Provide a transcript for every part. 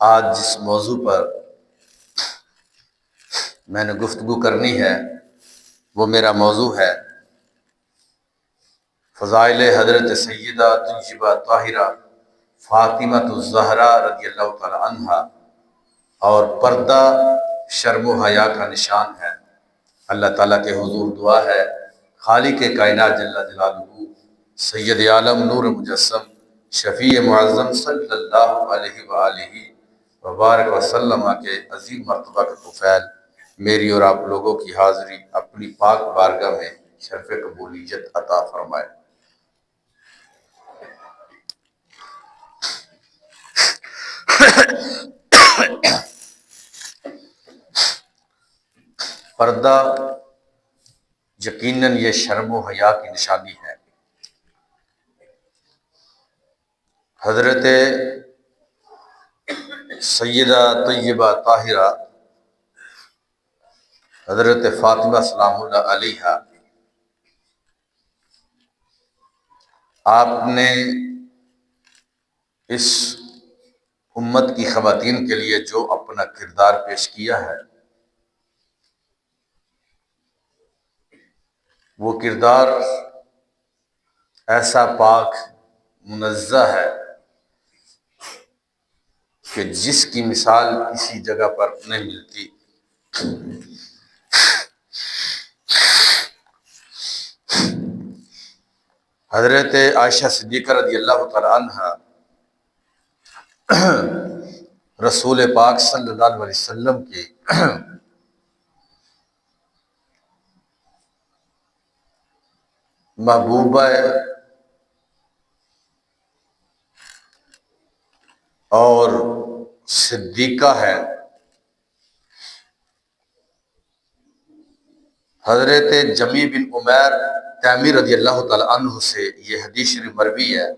آج جس موضوع پر میں نے گفتگو کرنی ہے وہ میرا موضوع ہے فضائل حضرت سیدہ طیبہ طاہرہ فاطمہ الزہرا رضی اللہ تعالی عنہا، اور پردہ شرم و حیا کا نشان ہے۔ اللہ تعالیٰ کے حضور دعا ہے خالق کائنات جل جلالہ سید عالم نور مجسم شفیع معظم صلی اللہ علیہ وآلہ وبارک وسلم کے عظیم مرتبہ کا طفیل میری اور آپ لوگوں کی حاضری اپنی پاک بارگاہ میں شرف قبولیت عطا فرمائے۔ پردہ یقیناً یہ شرم و حیا کی نشانی ہے۔ حضرت سیدہ طیبہ طاہرہ حضرت فاطمہ سلام اللہ علیہا، آپ نے اس امت کی خواتین کے لیے جو اپنا کردار پیش کیا ہے وہ کردار ایسا پاک منزہ ہے کہ جس کی مثال کسی جگہ پر نہیں ملتی۔ حضرت عائشہ صدیقہ رضی اللہ تعالی عنہا رسول پاک صلی اللہ علیہ وسلم کی محبوبہ اور صدیقہ ہے۔ حضرت جمی بن عمیر تیمی رضی اللہ تعالی عنہ سے یہ حدیث شریف مروی ہے۔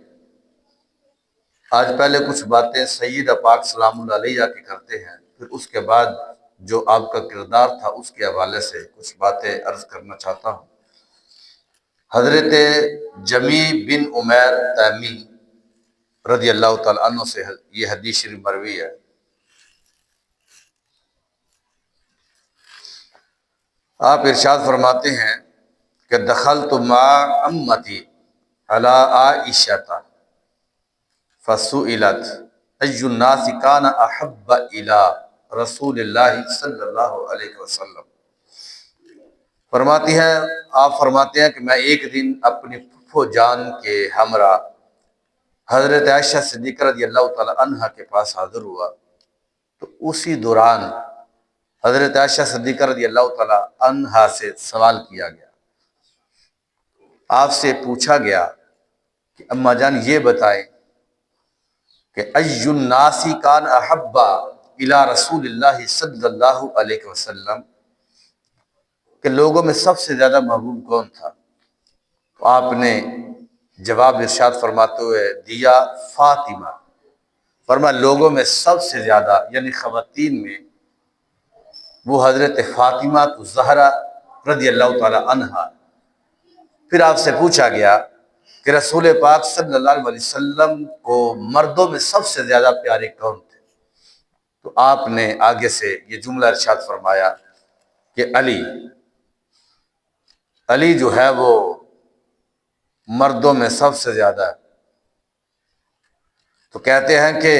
آج پہلے کچھ باتیں سیدہ پاک سلام اللہ علیہ کی کرتے ہیں، پھر اس کے بعد جو آپ کا کردار تھا اس کے حوالے سے کچھ باتیں عرض کرنا چاہتا ہوں۔ حضرت جمی بن عمیر تیمی رضی اللہ تعالی عنہ سے یہ حدیث شریف مروی ہے۔ آپ ارشاد فرماتے ہیں کہ دخلت مع امتی علی عائشہ فسئلت ای الناس کان احب الی رسول اللہ صلی اللہ علیہ وسلم۔ فرماتی ہیں آپ فرماتے ہیں کہ میں ایک دن اپنی پھپھو جان کے ہمراہ حضرت عائشہ صدیقہ رضی اللہ تعالی عنہا کے پاس حاضر ہوا، تو اسی دوران حضرت عائشہ صدیقہ رضی اللہ تعالی عنہا سے سوال کیا گیا، آپ سے پوچھا گیا کہ اماں جان یہ بتائیں کہ ای الناس کان احب الی رسول اللہ صلی اللہ علیہ وسلم، کہ لوگوں میں سب سے زیادہ محبوب کون تھا؟ تو آپ نے جواب ارشاد فرماتے ہوئے دیا فاطمہ۔ فرمایا لوگوں میں سب سے زیادہ یعنی خواتین میں وہ حضرت فاطمہ الزہرا رضی اللہ تعالی عنہا۔ پھر آپ سے پوچھا گیا کہ رسول پاک صلی اللہ علیہ وسلم کو مردوں میں سب سے زیادہ پیارے کون تھے؟ تو آپ نے آگے سے یہ جملہ ارشاد فرمایا کہ علی جو ہے وہ مردوں میں سب سے زیادہ ہے۔ تو کہتے ہیں کہ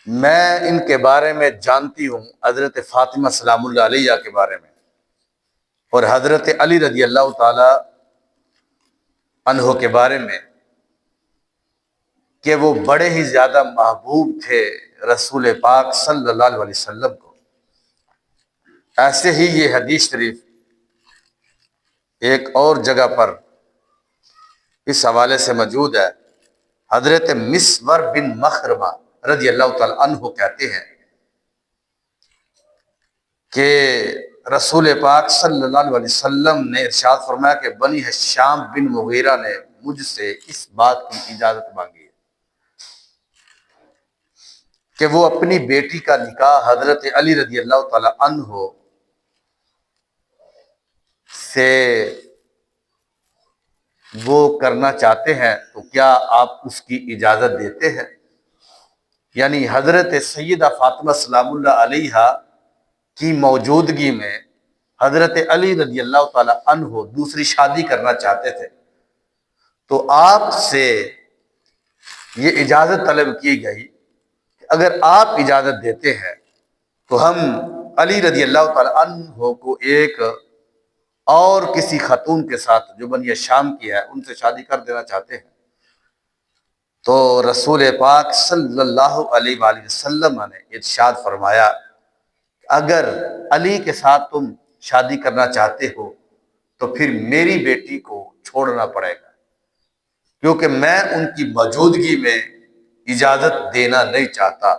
میں ان کے بارے میں جانتی ہوں، حضرت فاطمہ سلام اللہ علیہ کے بارے میں اور حضرت علی رضی اللہ تعالی عنہ کے بارے میں، کہ وہ بڑے ہی زیادہ محبوب تھے رسول پاک صلی اللہ علیہ وسلم کو۔ ایسے ہی یہ حدیث شریف ایک اور جگہ پر اس حوالے سے موجود ہے۔ حضرت مسور بن مخرمہ رضی اللہ تعالی عنہ کہتے ہیں کہ رسول پاک صلی اللہ علیہ وسلم نے ارشاد فرمایا کہ بنی ہشام بن مغیرہ نے مجھ سے اس بات کی اجازت مانگی ہے کہ وہ اپنی بیٹی کا نکاح حضرت علی رضی اللہ تعالی عنہ سے وہ کرنا چاہتے ہیں تو کیا آپ اس کی اجازت دیتے ہیں؟ یعنی حضرت سیدہ فاطمہ سلام اللہ علیہ کی موجودگی میں حضرت علی رضی اللہ تعالی عنہ دوسری شادی کرنا چاہتے تھے، تو آپ سے یہ اجازت طلب کی گئی کہ اگر آپ اجازت دیتے ہیں تو ہم علی رضی اللہ تعالی عنہ کو ایک اور کسی خاتون کے ساتھ جو بنی شام کی ہے ان سے شادی کر دینا چاہتے ہیں۔ تو رسول پاک صلی اللہ علیہ وآلہ وسلم نے ارشاد فرمایا، اگر علی کے ساتھ تم شادی کرنا چاہتے ہو تو پھر میری بیٹی کو چھوڑنا پڑے گا، کیونکہ میں ان کی موجودگی میں اجازت دینا نہیں چاہتا،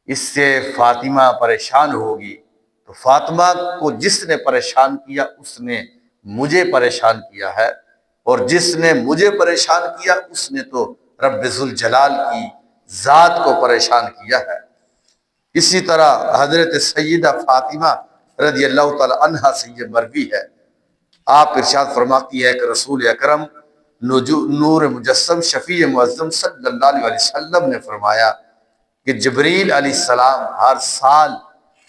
اس سے فاطمہ پریشان ہوگی۔ تو فاطمہ کو جس نے پریشان کیا اس نے مجھے پریشان کیا ہے، اور جس نے مجھے پریشان کیا اس نے تو رب ذوالجلال کی ذات کو پریشان کیا ہے۔ اسی طرح حضرت سیدہ فاطمہ رضی اللہ تعالی عنہا سے یہ مروی ہے، آپ ارشاد فرماتی ہے کہ رسول اکرم نور مجسم شفیع معظم صلی اللہ علیہ وسلم نے فرمایا کہ جبریل علیہ السلام ہر سال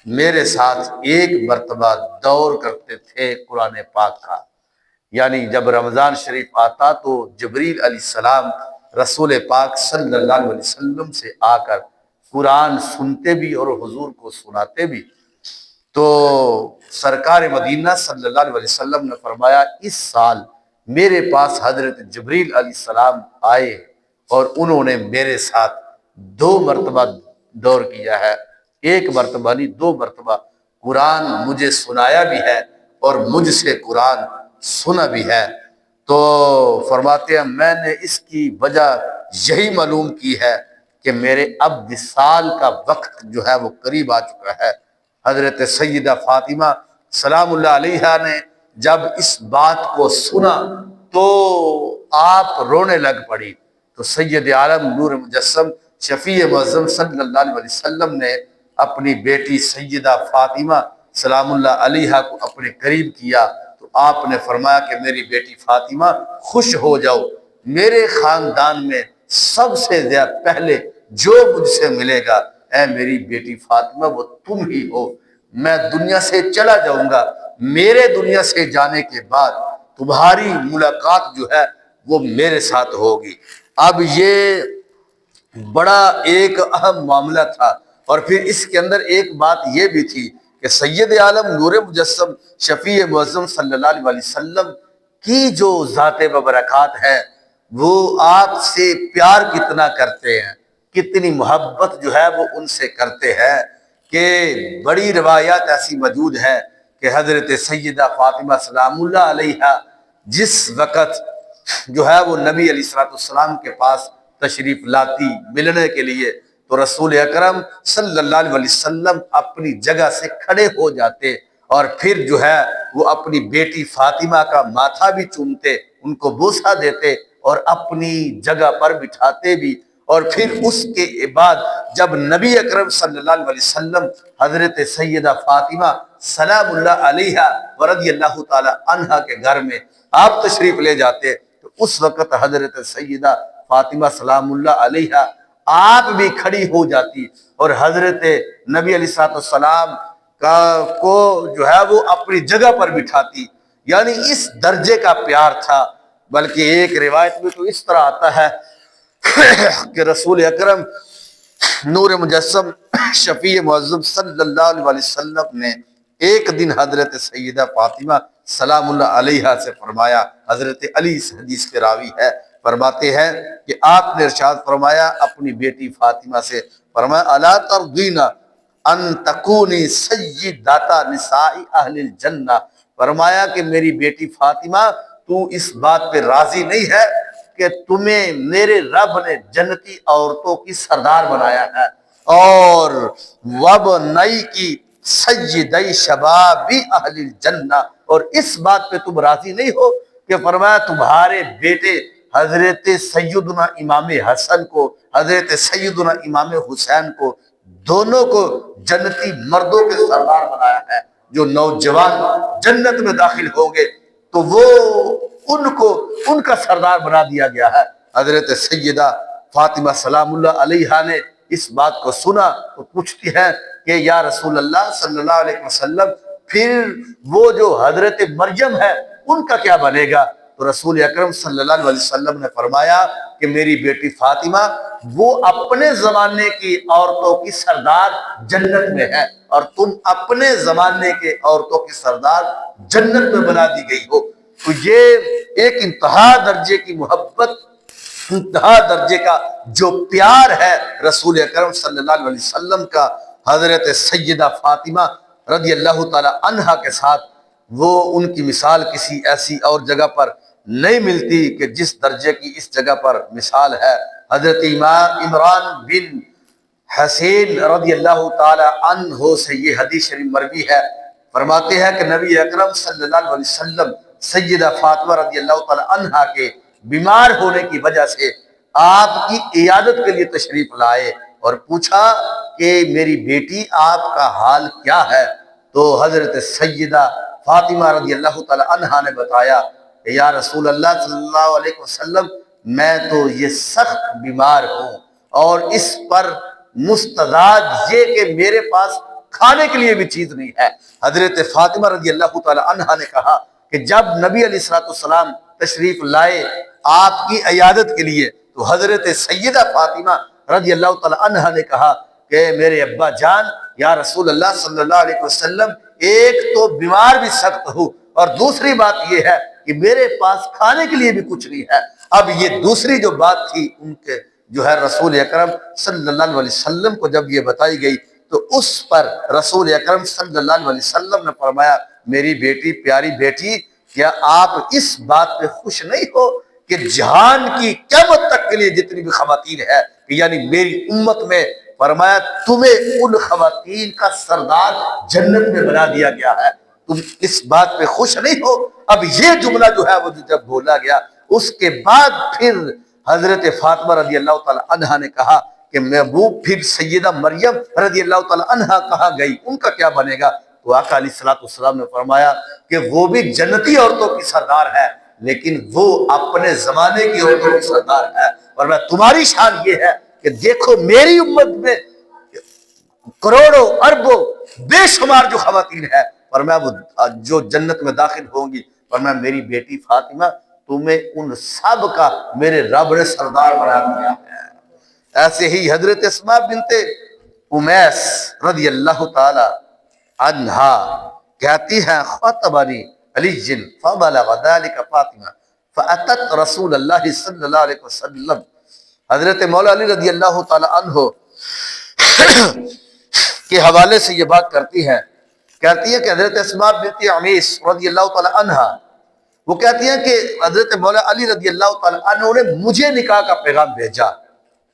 میرے ساتھ ایک مرتبہ دور کرتے تھے قرآن پاک کا، یعنی جب رمضان شریف آتا تو جبریل علیہ السلام رسول پاک صلی اللہ علیہ وسلم سے آ کر قرآن سنتے بھی اور حضور کو سناتے بھی۔ تو سرکار مدینہ صلی اللہ علیہ وسلم نے فرمایا، اس سال میرے پاس حضرت جبریل علیہ السلام آئے اور انہوں نے میرے ساتھ 2 مرتبہ دور کیا ہے، 1 مرتبہ نہیں 2 مرتبہ قرآن مجھے سنایا بھی ہے اور مجھ سے قرآن سنا بھی ہے۔ تو فرماتے ہیں میں نے اس کی وجہ یہی معلوم کی ہے کہ میرے اب وصال کا وقت جو ہے وہ قریب آ چکا ہے۔ حضرت سیدہ فاطمہ سلام اللہ علیہا نے جب اس بات کو سنا تو آپ رونے لگ پڑی۔ تو سید عالم نور مجسم شفیع معظم صلی اللہ علیہ وسلم نے اپنی بیٹی سیدہ فاطمہ سلام اللہ علیہا کو اپنے قریب کیا، تو آپ نے فرمایا کہ میری بیٹی فاطمہ خوش ہو جاؤ، میرے خاندان میں سب سے زیادہ پہلے جو مجھ سے ملے گا اے میری بیٹی فاطمہ وہ تم ہی ہو۔ میں دنیا سے چلا جاؤں گا، میرے دنیا سے جانے کے بعد تمہاری ملاقات جو ہے وہ میرے ساتھ ہوگی۔ اب یہ بڑا ایک اہم معاملہ تھا، اور پھر اس کے اندر ایک بات یہ بھی تھی کہ سید عالم نور مجسم شفیع معظم صلی اللہ علیہ وسلم کی جو ذات ببرکات ہے وہ آپ سے پیار کتنا کرتے ہیں، کتنی محبت جو ہے وہ ان سے کرتے ہیں کہ بڑی روایات ایسی موجود ہے کہ حضرت سیدہ فاطمہ سلام اللہ علیہ جس وقت جو ہے وہ نبی علیہ السلام کے پاس تشریف لاتی ملنے کے لیے، تو رسول اکرم صلی اللہ علیہ وسلم اپنی جگہ سے کھڑے ہو جاتے اور پھر جو ہے وہ اپنی بیٹی فاطمہ کا ماتھا بھی چومتے، ان کو بوسہ دیتے اور اپنی جگہ پر بٹھاتے بھی۔ اور پھر اس کے بعد جب نبی اکرم صلی اللہ علیہ وسلم حضرت سیدہ فاطمہ سلام اللہ علیہا ورضی اللہ تعالی عنہا کے گھر میں آپ تشریف لے جاتے، تو اس وقت حضرت سیدہ فاطمہ سلام اللہ علیہا آپ بھی کھڑی ہو جاتی اور حضرت نبی علیہ السلام کو جو ہے وہ اپنی جگہ پر بٹھاتی، یعنی اس درجے کا پیار تھا۔ بلکہ ایک روایت میں تو اس طرح آتا ہے کہ رسول اکرم نور مجسم شفیع معظم صلی اللہ علیہ وسلم نے ایک دن حضرت سیدہ فاطمہ سلام اللہ علیہا سے فرمایا، حضرت علی اس حدیث کے راوی ہے، فرماتے ہیں کہ آپ نے ارشاد فرمایا اپنی بیٹی فاطمہ سے، فرمایا الا ترضین ان تکونی سیدۃ نساء اہل الجنہ، فرمایا کہ میری بیٹی فاطمہ تو اس بات پہ راضی نہیں ہے کہ تمہیں میرے رب نے جنتی عورتوں کی سردار بنایا ہے، اور وابنئی کی سیدی شباب اہل الجنہ، اور اس بات پہ تم راضی نہیں ہو کہ فرمایا تمہارے بیٹے حضرت سیدنا امام حسن کو، حضرت سیدنا امام حسین کو، دونوں کو جنتی مردوں کے سردار بنایا ہے، جو نوجوان جنت میں داخل ہوں گے تو وہ ان کو ان کا سردار بنا دیا گیا ہے۔ حضرت سیدہ فاطمہ سلام اللہ علیہا نے اس بات کو سنا تو پوچھتی ہیں کہ یا رسول اللہ صلی اللہ علیہ وسلم، پھر وہ جو حضرت مریم ہے ان کا کیا بنے گا؟ تو رسول اکرم صلی اللہ علیہ وسلم نے فرمایا کہ میری بیٹی فاطمہ وہ اپنے زمانے کی عورتوں کی سردار جنت میں ہے، اور تم اپنے زمانے کے عورتوں کی سردار جنت میں بنا دی گئی ہو۔ تو یہ ایک انتہا درجے کی محبت، انتہا درجے کا جو پیار ہے رسول اکرم صلی اللہ علیہ وسلم کا حضرت سیدہ فاطمہ رضی اللہ تعالی عنہا کے ساتھ، وہ ان کی مثال کسی ایسی اور جگہ پر نہیں ملتی کہ جس درجے کی اس جگہ پر مثال ہے۔ حضرت امام عمران بن حسین رضی اللہ تعالی عنہ سے یہ حدیث شریف مروی ہے، فرماتے ہیں کہ نبی اکرم صلی اللہ علیہ وسلم سیدہ فاطمہ رضی اللہ تعالی عنہا کے بیمار ہونے کی وجہ سے آپ کی عیادت کے لیے تشریف لائے اور پوچھا کہ میری بیٹی آپ کا حال کیا ہے؟ تو حضرت سیدہ فاطمہ رضی اللہ تعالی عنہا نے بتایا کہ یا رسول اللہ صلی اللہ علیہ وسلم، میں تو یہ سخت بیمار ہوں، اور اس پر مستداد یہ کہ میرے پاس کھانے کے لیے بھی چیز نہیں ہے۔ حضرت فاطمہ رضی اللہ تعالی عنہا نے کہا کہ جب نبی علیہ السلام تشریف لائے آپ کی عیادت کے لیے تو حضرت سیدہ فاطمہ رضی اللہ تعالی عنہا نے کہا کہ میرے ابا جان، یا رسول اللہ صلی اللہ علیہ وسلم، ایک تو بیمار بھی سخت ہوں، اور دوسری بات یہ ہے کہ میرے پاس کھانے کے لیے بھی کچھ نہیں ہے۔ اب یہ دوسری جو بات تھی ان کے جو ہے رسول اکرم صلی اللہ علیہ وسلم کو جب یہ بتائی گئی تو اس پر رسول اکرم صلی اللہ علیہ وسلم نے فرمایا میری بیٹی، پیاری بیٹی، کیا آپ اس بات پہ خوش نہیں ہو کہ جہان کی قیامت تک کے لیے جتنی بھی خواتین ہے، یعنی میری امت میں، فرمایا تمہیں ان خواتین کا سردار جنت میں بنا دیا گیا ہے، تم اس بات پہ خوش نہیں ہو؟ اب یہ جملہ جو ہے وہ جب بولا گیا اس کے بعد پھر حضرت فاطمہ رضی اللہ تعالی عنہا نے کہا کہ محبوب، پھر سیدہ مریم رضی اللہ تعالی عنہا کہاں گئی، ان کا کیا بنے گا؟ تو آقا علیہ السلام نے فرمایا کہ وہ بھی جنتی عورتوں کی سردار ہے، لیکن وہ اپنے زمانے کی عورتوں کی سردار ہے، اور میں تمہاری شان یہ ہے کہ دیکھو میری امت میں کروڑوں اربوں بے شمار جو خواتین ہے، فرمایا وہ جو جنت میں داخل ہوں گی، فرمایا میری بیٹی فاطمہ تمہیں ان سب کا میرے رب نے سردار بنا دیا ہے۔ ایسے ہی حضرت اسماء بنت امیس رضی اللہ تعالی عنہا کہتی ہیں خطبنی علی فبلغ ذلك فاطمہ فاتت رسول اللہ صلی اللہ علیہ وسلم۔ حضرت مولا علی رضی اللہ تعالی عنہ کے حوالے سے یہ بات کرتی ہے کہ حضرت اسماء بنت امیس رضی اللہ تعالی عنہا وہ کہتی ہیں کہ حضرت مولا علی رضی اللہ تعالی عنہ نے مجھے نکاح کا پیغام بھیجا،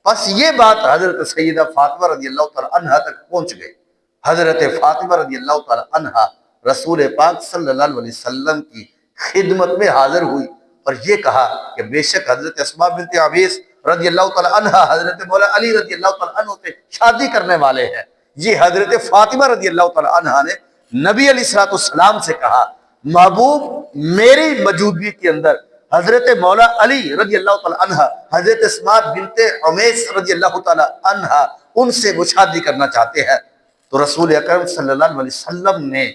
بس یہ بات حضرت سیدہ فاطمہ رضی اللہ تعالی عنہا تک پہنچ گئی۔ حضرت فاطمہ رضی اللہ تعالی عنہا رسول پاک صلی اللہ علیہ وسلم کی خدمت میں حاضر ہوئی اور یہ کہا کہ بے شک حضرت اسماء بنت امیس رضی اللہ تعالی عنہا حضرت مولا علی رضی اللہ تعالی عنہ سے شادی کرنے والے ہیں۔ یہ حضرت فاطمہ رضی اللہ تعالی عنہا نے نبی علیہ السلام سے کہا محبوب، میری موجودگی کے اندر حضرت مولا علی رضی اللہ تعالی عنہ حضرت اسماء بنت امیس رضی اللہ تعالی عنہ ان سے وہ شادی کرنا چاہتے ہیں۔ تو رسول اکرم صلی اللہ علیہ وسلم نے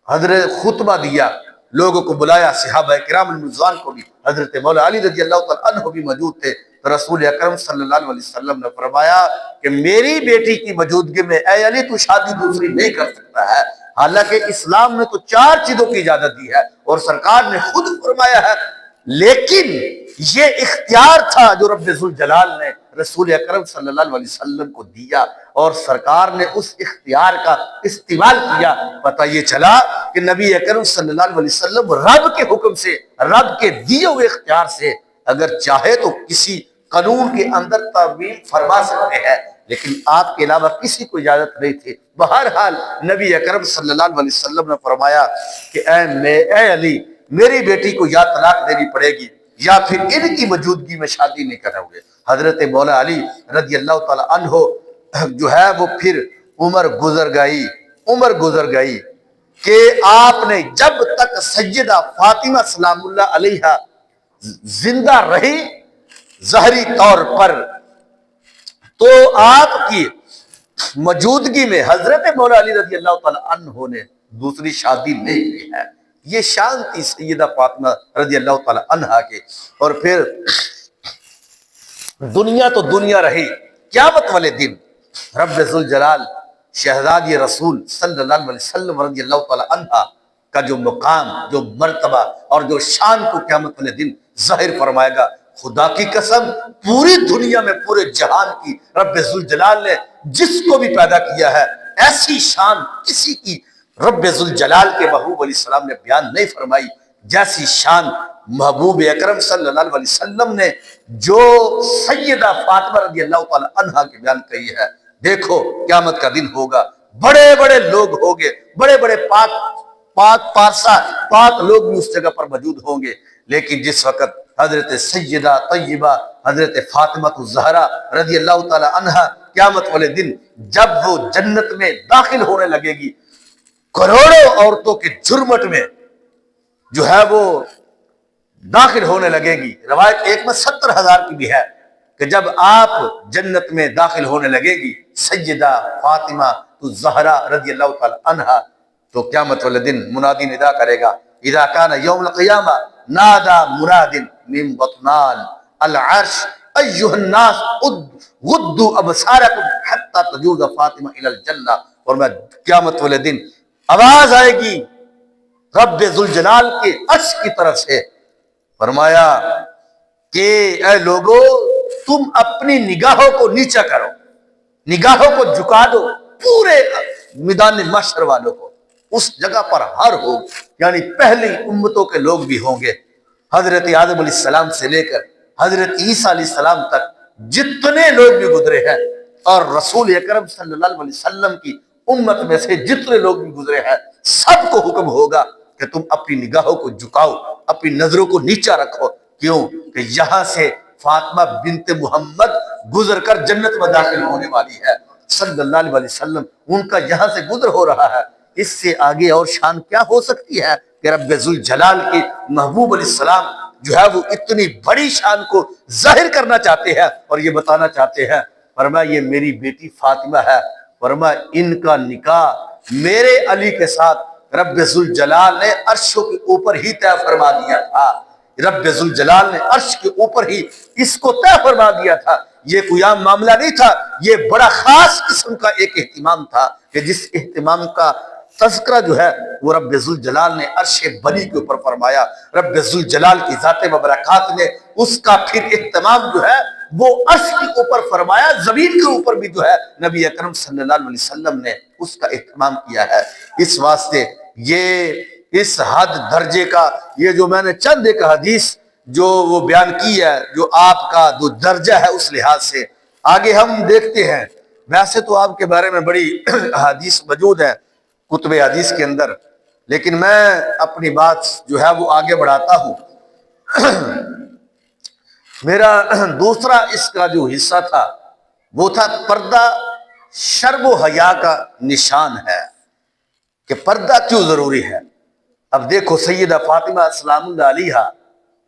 حضرت خطبہ دیا، لوگوں کو بلایا، صحابہ کرام المرضوان کو بھی، حضرت مولا علی رضی اللہ تعالی عنہ بھی موجود تھے۔ تو رسول اکرم صلی اللہ علیہ وسلم نے فرمایا کہ میری بیٹی کی موجودگی میں اے علی تو شادی دوسری نہیں کر سکتا ہے، حالانکہ اسلام نے تو 4 چیزوں کی اجازت دی ہے اور سرکار نے خود فرمایا ہے، لیکن یہ اختیار تھا جو رب ذوالجلال نے رسول اکرم صلی اللہ علیہ وسلم کو دیا اور سرکار نے اس اختیار کا استعمال کیا۔ پتہ یہ چلا کہ نبی اکرم صلی اللہ علیہ وسلم رب کے حکم سے، رب کے دیے ہوئے اختیار سے اگر چاہے تو کسی قانون کے اندر تعمیل فرما سکتے ہیں، لیکن آپ کے علاوہ کسی کو اجازت نہیں تھی۔ بہرحال نبی اکرم صلی اللہ علیہ وسلم نے فرمایا کہ اے علی، میری بیٹی کو یا طلاق دینی پڑے گی یا پھر ان کی موجودگی میں شادی نہیں کرو گے۔ حضرت مولا علی رضی اللہ تعالی عنہ جو ہے وہ پھر عمر گزر گئی کہ آپ نے جب تک سیدہ فاطمہ سلام اللہ علیہا زندہ رہی ظاہری طور پر، تو آپ کی موجودگی میں حضرت مولا علی رضی اللہ تعالی عنہ نے دوسری شادی نہیں کی ہے۔ یہ شان تھی سیدہ فاطمہ رضی اللہ تعالی عنہا کے۔ اور پھر دنیا تو دنیا رہی، قیامت والے دن رب ذوالجلال شہزادی رسول صلی اللہ علیہ وسلم رضی اللہ تعالی عنہا کا جو مقام، جو مرتبہ اور جو شان کو قیامت والے دن ظاہر فرمائے گا، خدا کی قسم پوری دنیا میں، پورے جہان کی رب ذوالجلال نے جس کو بھی پیدا کیا ہے، ایسی شان کسی کی رب ذوالجلال کے محبوب علیہ السلام نے بیان نہیں فرمائی جیسی شان محبوب اکرم صلی اللہ علیہ وسلم نے جو سیدہ فاطمہ رضی اللہ تعالی عنہا کے بیان کہی ہے۔ دیکھو قیامت کا دن ہوگا، بڑے بڑے لوگ ہوں گے، بڑے بڑے پاک پارسا پاک لوگ بھی اس جگہ پر موجود ہوں گے، لیکن جس وقت حضرت سیدہ طیبہ حضرت فاطمہ الزہرا رضی اللہ تعالی عنہا قیامت والے دن جب وہ جنت میں داخل ہونے لگے گی، کروڑوں عورتوں کے جھرمٹ میں جو ہے وہ داخل ہونے لگے گی۔ روایت ایک میں 70,000 کی بھی ہے کہ جب آپ جنت میں داخل ہونے لگے گی سیدہ فاطمہ الزہرا رضی اللہ تعالی عنہا، تو قیامت والے دن منادی ندا کرے گا، اذا کان یوم القیامہ نادا مراد من بطنان العرش ایھا الناس غضوا ابصارکم حتی تجوز فاطمہ الی الجنہ۔ اور میں قیامت والے دن آواز آئے گی رب ذوالجلال کے عرش کی طرف سے، فرمایا کہ اے لوگو تم اپنی نگاہوں کو نیچا کرو، نگاہوں کو جھکا دو، پورے میدان محشر والوں کو، اس جگہ پر ہر ہو، یعنی پہلی امتوں کے لوگ بھی ہوں گے، حضرت آدم علیہ السلام سے لے کر حضرت عیسیٰ علیہ السلام تک جتنے لوگ بھی گزرے ہیں، اور رسول اکرم صلی اللہ علیہ وسلم کی امت میں سے جتنے لوگ بھی گزرے ہیں، سب کو حکم ہوگا کہ تم اپنی نگاہوں کو جھکاؤ، اپنی نظروں کو نیچا رکھو۔ کیوں کہ یہاں سے فاطمہ بنت محمد گزر کر جنت میں داخل ہونے والی ہے صلی اللہ علیہ وسلم، ان کا یہاں سے گزر ہو رہا ہے۔ اس سے آگے اور شان کیا ہو سکتی ہے کہ رب ذوالجلال کے محبوب علیہ السلام جو ہے وہ اتنی بڑی شان کو ظاہر کرنا چاہتے ہیں اور یہ بتانا چاہتے ہیں، فرمایا یہ میری بیٹی فاطمہ ہے، فرمایا ان کا نکاح میرے علی کے ساتھ رب ذوالجلال نے عرشوں کے اوپر ہی طے فرما دیا تھا، رب ذوالجلال نے عرش کے اوپر ہی اس کو طے فرما دیا تھا۔ یہ کوئی عام معاملہ نہیں تھا، یہ بڑا خاص قسم کا ایک اہتمام تھا کہ جس اہتمام کا تذکرہ جو ہے وہ رب ذوالجلال نے عرش بلی کے اوپر فرمایا، رب ذوالجلال کی ذات مبارکات نے اس کا پھر اہتمام جو ہے وہ عرش کے اوپر فرمایا، زمین کے اوپر بھی جو ہے نبی اکرم صلی اللہ علیہ وسلم نے اس کا اہتمام کیا ہے۔ اس واسطے یہ اس حد درجے کا، یہ جو میں نے چند ایک حدیث جو وہ بیان کی ہے، جو آپ کا جو درجہ ہے اس لحاظ سے آگے ہم دیکھتے ہیں۔ ویسے تو آپ کے بارے میں بڑی حدیث موجود ہے کتب حدیث کے اندر، لیکن میں اپنی بات جو ہے وہ آگے بڑھاتا ہوں۔ میرا دوسرا اس کا جو حصہ تھا وہ تھا پردہ شرم و حیا کا نشان ہے کہ پردہ کیوں ضروری ہے۔ اب دیکھو سیدہ فاطمہ سلام اللہ علیہا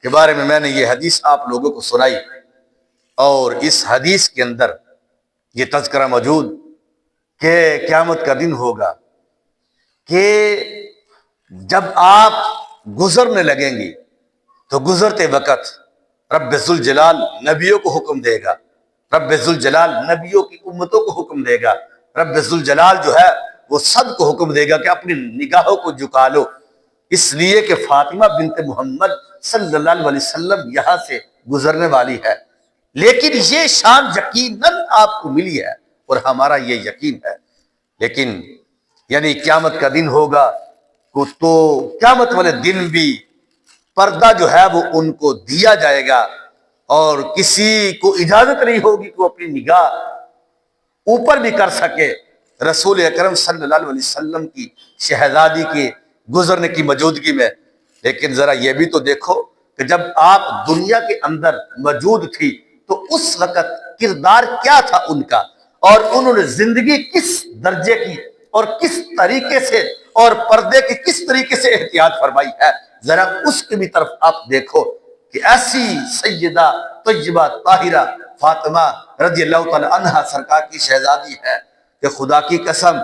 کے بارے میں نے یہ حدیث آپ لوگوں کو سنائی، اور اس حدیث کے اندر یہ تذکرہ موجود کہ قیامت کا دن ہوگا کہ جب آپ گزرنے لگیں گی تو گزرتے وقت رب ذوالجلال نبیوں کو حکم دے گا، رب ذوالجلال نبیوں کی امتوں کو حکم دے گا، رب ذوالجلال جو ہے وہ سب کو حکم دے گا کہ اپنی نگاہوں کو جھکا لو، اس لیے کہ فاطمہ بنت محمد صلی اللہ علیہ وسلم یہاں سے گزرنے والی ہے۔ لیکن یہ شان یقیناً آپ کو ملی ہے اور ہمارا یہ یقین ہے، لیکن یعنی قیامت کا دن ہوگا تو قیامت والے دن بھی پردہ جو ہے وہ ان کو دیا جائے گا، اور کسی کو اجازت نہیں ہوگی کہ وہ اپنی نگاہ اوپر بھی کر سکے رسول اکرم صلی اللہ علیہ وسلم کی شہزادی کے گزرنے کی موجودگی میں۔ لیکن ذرا یہ بھی تو دیکھو کہ جب آپ دنیا کے اندر موجود تھی تو اس وقت کردار کیا تھا ان کا، اور انہوں نے زندگی کس درجے کی اور کس طریقے سے اور پردے کی کس طریقے سے احتیاط فرمائی ہے، ذرا اس کی بھی طرف آپ دیکھو کہ ایسی سیدہ طیبہ طاہرہ فاطمہ رضی اللہ تعالی عنہا سرکار کی شہزادی ہے کہ خدا کی قسم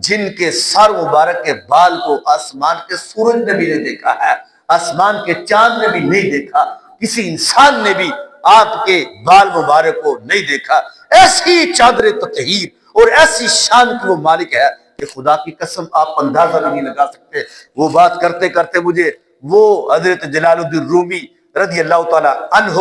جن کے سر مبارک کے بال کو آسمان کے سورج نے بھی نہیں دیکھا ہے، آسمان کے چاند نے بھی نہیں دیکھا، کسی انسان نے بھی آپ کے بال مبارک کو نہیں دیکھا، ایسی چادر تطہیر اور ایسی شان کی وہ مالک ہے کہ خدا کی قسم آپ اندازہ بھی نہیں لگا سکتے۔ وہ بات کرتے کرتے مجھے وہ حضرت جلال الدین رومی رضی اللہ تعالی عنہ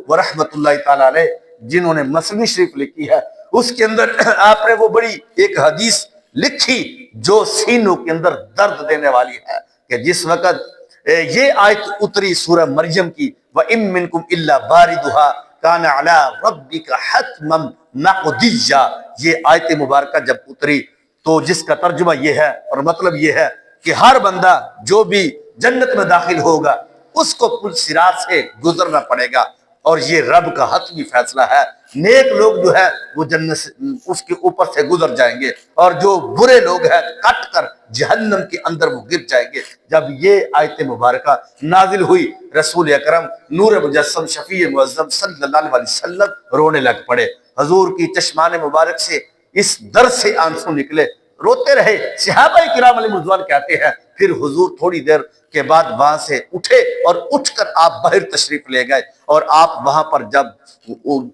ورحمۃ اللہ تعالی علیہ جنہوں نے مثنوی شریف لکھی ہے، اس کے اندر آپ نے وہ بڑی ایک حدیث لکھی جو سینوں کے اندر درد دینے والی ہے کہ جس وقت یہ آیت اتری سورہ مریم کی وَإِن مِّنكُمْ إِلَّا بَارِدُهَا كَانَ عَلَىٰ رَبِّكَ حَتْمًا مَقْضِيًّا، یہ آیت مبارکہ جب اتری تو جس کا ترجمہ یہ ہے اور مطلب یہ ہے کہ ہر بندہ جو بھی جنت میں داخل ہوگا اس کو پل صراط سے گزرنا پڑے گا، اور یہ رب کا حتمی فیصلہ ہے۔ نیک لوگ جو ہے وہ جنت سے اس کے اوپر سے گزر جائیں گے، اور جو برے لوگ ہیں کٹ کر جہنم کے اندر وہ گر جائیں گے۔ جب یہ آیت مبارکہ نازل ہوئی رسول اکرم نور مجسم شفیع معظم صلی اللہ علیہ وسلم رونے لگ پڑے۔ حضور کی چشمان مبارک سے اس درد سے آنسو نکلے، روتے رہے۔ صحابہ کرام علیہ رضوان کہتے ہیں پھر حضور تھوڑی دیر کے بعد وہاں سے اٹھے اور اٹھ کر آپ باہر تشریف لے گئے، اور آپ وہاں پر جب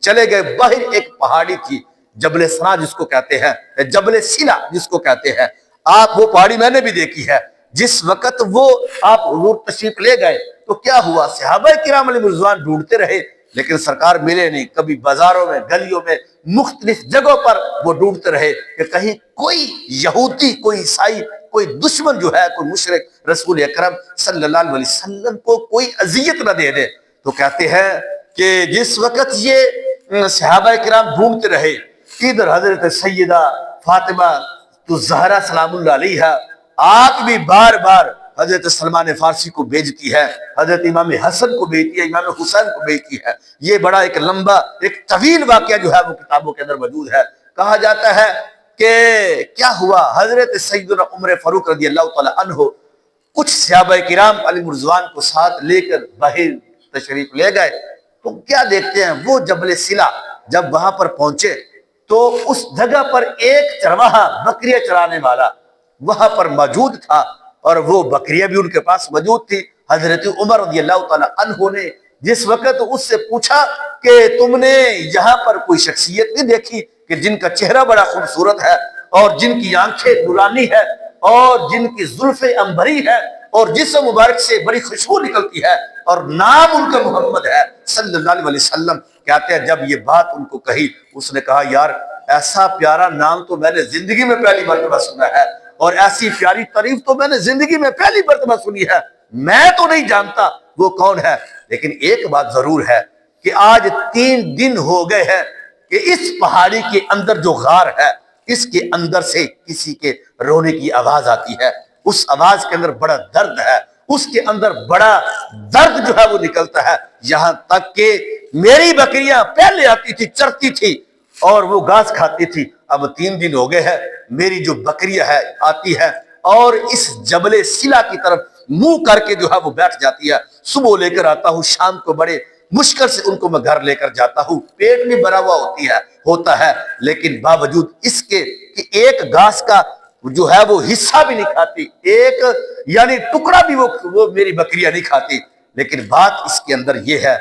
چلے گئے باہر ایک پہاڑی تھی جبل سنا جس کو کہتے ہیں، جبل سلا جس کو کہتے ہیں، آپ وہ پہاڑی میں نے بھی دیکھی ہے۔ جس وقت وہ آپ حضور تشریف لے گئے تو کیا ہوا، صحابہ کرام علیہ رضوان ڈھونڈتے رہے لیکن سرکار ملے نہیں۔ کبھی بازاروں میں، گلیوں میں، مختلف جگہوں پر وہ ڈھونڈتے رہے کہ کہیں کوئی یہودی، کوئی عیسائی، کوئی دشمن جو ہے، کوئی مشرک رسول اکرم صلی اللہ علیہ وسلم کو کوئی اذیت نہ دے دے۔ تو کہتے ہیں کہ جس وقت یہ صحابہ کرام ڈھونڈتے رہے، ادھر حضرت سیدہ فاطمہ تو زہرا سلام اللہ علیہا آپ بھی بار بار حضرت سلمان فارسی کو بھیجتی ہے، حضرت امام حسن کو بھیجتی ہے، امام حسین کو بھیجتی ہے۔ یہ بڑا ایک لمبا ایک طویل واقعہ جو ہے وہ کتابوں کے اندر موجود ہے۔ کہا جاتا ہے کہ کیا ہوا، حضرت سیدنا عمر فاروق رضی اللہ تعالی عنہ کچھ صحابہ کرام علیہ رضوان کو ساتھ لے کر باہر تشریف لے گئے تو کیا دیکھتے ہیں، وہ جبل سلا جب وہاں پر پہنچے تو اس جگہ پر ایک چرواہا بکریاں چرانے والا وہاں پر موجود تھا، اور وہ بکریاں بھی ان کے پاس موجود تھی۔ حضرت عمر رضی اللہ تعالی عنہ نے جس وقت اس سے پوچھا کہ تم نے یہاں پر کوئی شخصیت نہیں دیکھی کہ جن کا چہرہ بڑا خوبصورت ہے اور جن کی آنکھیں نورانی ہے اور جن کی زلفیں عنبری ہے اور جسم مبارک سے بڑی خوشبو نکلتی ہے اور نام ان کا محمد ہے صلی اللہ علیہ وسلم؟ کہتے ہیں جب یہ بات ان کو کہی، اس نے کہا یار ایسا پیارا نام تو میں نے زندگی میں پہلی مرتبہ سنا ہے، اور ایسی پیاری تعریف تو میں نے زندگی میں پہلی مرتبہ سنی ہے، میں تو نہیں جانتا وہ کون ہے، لیکن ایک بات ضرور ہے کہ آج 3 دن ہو گئے ہیں کہ اس پہاڑی کے اندر جو غار ہے اس کے اندر سے کسی کے رونے کی آواز آتی ہے، اس آواز کے اندر بڑا درد ہے، اس کے اندر بڑا درد جو ہے وہ نکلتا ہے، یہاں تک کہ میری بکریاں پہلے آتی تھی، چرتی تھی اور وہ گھاس کھاتی تھی، اب 3 دن ہو گئے ہیں میری جو بکریاں ہے آتی ہے اور اس جبل سلا کی طرف منہ کر کے جو ہے وہ بیٹھ جاتی ہے۔ صبح لے کر آتا ہوں، شام کو بڑے مشکل سے ان کو میں گھر لے کر جاتا ہوں، پیٹ میں بھرا ہوا ہوتا ہے لیکن باوجود اس کے کہ ایک گھاس کا جو ہے وہ حصہ بھی نہیں کھاتی، ایک یعنی ٹکڑا بھی وہ میری بکریاں نہیں کھاتی۔ لیکن بات اس کے اندر یہ ہے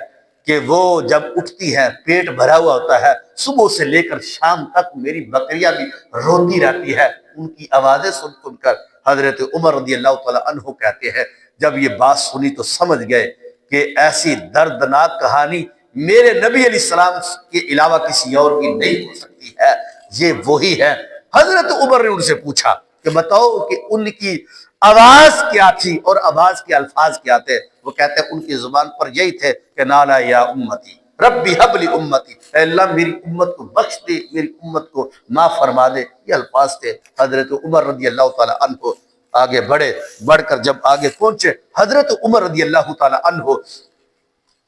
کہ وہ جب اٹھتی ہے پیٹ بھرا ہوا ہوتا ہے، صبح سے لے کر شام تک میری بکریاں بھی روتی رہتی ہے۔ ان کی آوازیں سن کر حضرت عمر رضی اللہ تعالی عنہ کہتے ہیں جب یہ بات سنی تو سمجھ گئے کہ ایسی دردناک کہانی میرے نبی علیہ السلام کے علاوہ کسی اور کی نہیں ہو سکتی ہے، یہ وہی ہے۔ حضرت عمر نے ان سے پوچھا کہ بتاؤ کہ ان کی آواز کیا تھی اور آواز کے الفاظ کیا تھے؟ وہ کہتے ہیں ان کی زبان پر یہی تھے کہ نالا یا امتی ربی حب لی امتی، اے اللہ میری امت کو بخش دے، میری امت کو معاف فرما دے، یہ الفاظ تھے۔ حضرت عمر رضی اللہ تعالی عنہ آگے بڑھ کر جب آگے پہنچے، حضرت عمر رضی اللہ تعالی عنہ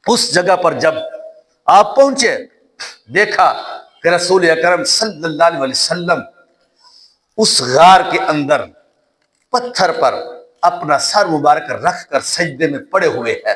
اس جگہ پر جب آپ پہنچے دیکھا کہ رسول اکرم صلی اللہ علیہ وسلم اس غار کے اندر پتھر پر اپنا سر مبارک رکھ کر سجدے میں پڑے ہوئے ہیں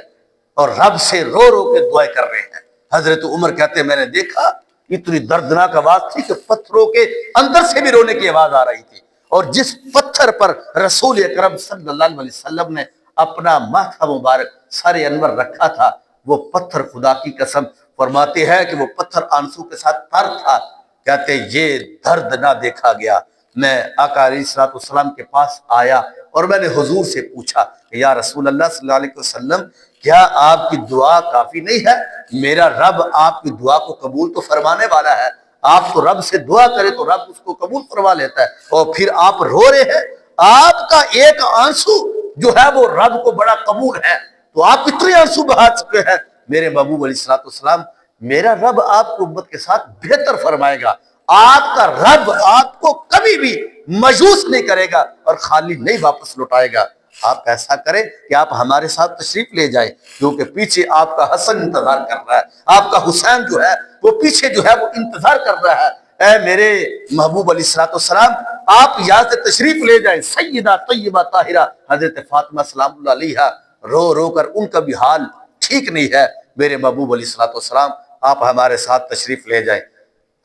اور رب سے رو رو کے دعائیں کر رہے ہیں۔ حضرت عمر کہتے ہیں میں نے دیکھا اتنی دردناک آواز تھی کہ پتھروں کے اندر سے بھی رونے کی آواز آ رہی تھی، اور جس پتھر پر رسول اکرم صلی اللہ علیہ وسلم نے اپنا ماتھا مبارک سر انور رکھا تھا، وہ پتھر خدا کی قسم فرماتے ہیں کہ وہ پتھر آنسو کے ساتھ تر تھا۔ کہتے یہ درد نہ دیکھا گیا۔ میں آقا علیہ الصلوۃ والسلام کے پاس آیا اور میں نے حضور سے پوچھا کہ یا رسول اللہ صلی اللہ علیہ وسلم کیا آپ کی دعا کافی نہیں ہے؟ میرا رب آپ کی دعا کو قبول تو فرمانے والا ہے، آپ تو رب سے دعا کرے تو رب اس کو قبول فرما لیتا ہے، اور پھر آپ رو رہے ہیں، آپ کا ایک آنسو جو ہے وہ رب کو بڑا قبول ہے، تو آپ اتنے آنسو بہا چکے ہیں۔ میرے محبوب علیہ الصلوۃ والسلام میرا رب آپ کو امت کے ساتھ بہتر فرمائے گا، آپ کا رب آپ کو کبھی بھی مایوس نہیں کرے گا اور خالی نہیں واپس لوٹائے گا۔ آپ ایسا کریں کہ آپ ہمارے ساتھ تشریف لے جائیں، کیونکہ پیچھے آپ کا حسن انتظار کر رہا ہے، آپ کا حسین جو ہے وہ پیچھے جو ہے وہ انتظار کر رہا ہے۔ اے میرے محبوب علیہ الصلوۃ والسلام آپ یہاں سے تشریف لے جائیں۔ سیدہ طیبہ طاہرہ حضرت فاطمہ سلام اللہ علیہا رو رو کر ان کا بھی حال ٹھیک نہیں ہے، میرے محبوب علیہ الصلوۃ والسلام آپ ہمارے ساتھ تشریف لے جائیں۔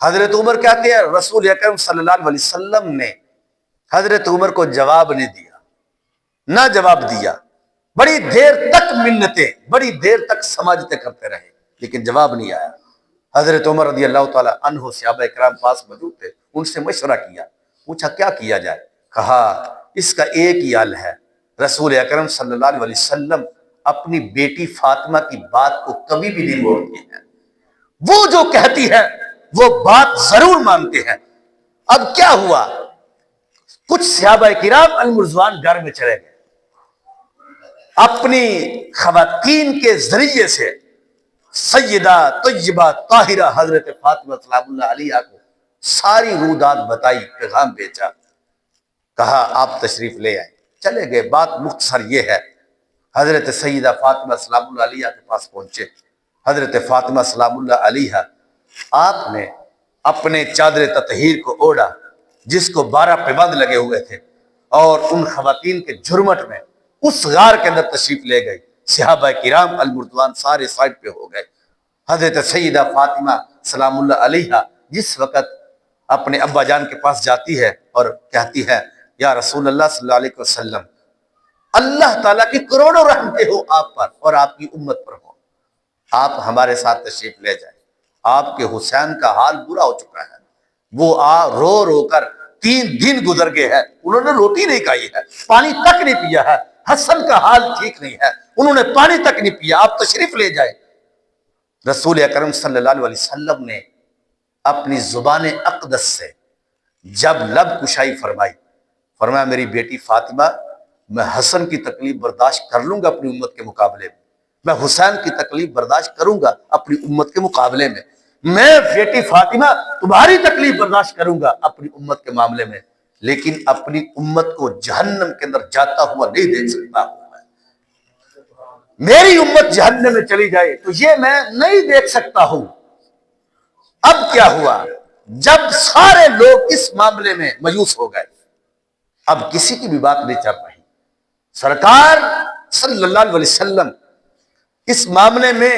حضرت عمر کہتے ہیں رسول اکرم صلی اللہ علیہ وسلم نے حضرت عمر کو جواب نہیں دیا، نہ جواب دیا، بڑی دیر تک منتیں، بڑی دیر تک سماجتیں کرتے رہے لیکن جواب نہیں آیا۔ حضرت عمر رضی اللہ تعالی عنہ صحابہ اکرام پاس موجود تھے، ان سے مشورہ کیا، پوچھا کیا کیا جائے؟ کہا اس کا ایک ہی حل ہے، رسول اکرم صلی اللہ علیہ وسلم اپنی بیٹی فاطمہ کی بات کو کبھی بھی نہیں موڑتی ہیں، وہ جو کہتی ہے وہ بات ضرور مانتے ہیں۔ اب کیا ہوا؟ کچھ صحابہ کرام المرضوان گھر میں چلے گئے، اپنی خواتین کے ذریعے سے سیدہ طیبہ طاہرہ حضرت فاطمہ سلام اللہ علیہا کو ساری رودات بتائی، پیغام بھیجا، کہا آپ تشریف لے آئیں۔ چلے گئے۔ بات مختصر یہ ہے، حضرت سیدہ فاطمہ سلام اللہ علیہا کے پاس پہنچے۔ حضرت فاطمہ سلام اللہ علیہا آپ نے اپنے چادر تطہیر کو اوڑھا جس کو 12 پیبند لگے ہوئے تھے، اور ان خواتین کے جھرمٹ میں اس غار کے اندر تشریف لے گئی۔ صحابہ کرام المردوان سارے سائڈ پہ ہو گئے۔ حضرت سیدہ فاطمہ سلام اللہ علیہا جس وقت اپنے ابا جان کے پاس جاتی ہے اور کہتی ہے یا رسول اللہ صلی اللہ علیہ وسلم اللہ تعالیٰ کی کروڑوں رحمتیں ہو آپ پر اور آپ کی امت پر ہو، آپ ہمارے ساتھ تشریف لے جائیں۔ آپ کے حسین کا حال برا ہو چکا ہے، وہ رو رو کر 3 دن گزر گئے ہیں، انہوں نے روٹی نہیں کھائی ہے، پانی تک نہیں پیا ہے، حسن کا حال ٹھیک نہیں ہے، انہوں نے پانی تک نہیں پیا، آپ تشریف لے جائیں۔ رسول اکرم صلی اللہ علیہ وسلم نے اپنی زبان اقدس سے جب لب کشائی فرمایا میری بیٹی فاطمہ میں حسن کی تکلیف برداشت کر لوں گا اپنی امت کے مقابلے میں حسین کی تکلیف برداشت کروں گا اپنی امت کے مقابلے میں بیٹی فاطمہ تمہاری تکلیف برداشت کروں گا اپنی امت کے معاملے میں، لیکن اپنی امت کو جہنم کے اندر جاتا ہوا نہیں دیکھ سکتا ہوں۔ میری امت جہنم میں چلی جائے تو یہ میں نہیں دیکھ سکتا ہوں۔ اب کیا ہوا؟ جب سارے لوگ اس معاملے میں مایوس ہو گئے، اب کسی کی بھی بات نہیں چل رہی، سرکار صلی اللہ علیہ وسلم اس معاملے میں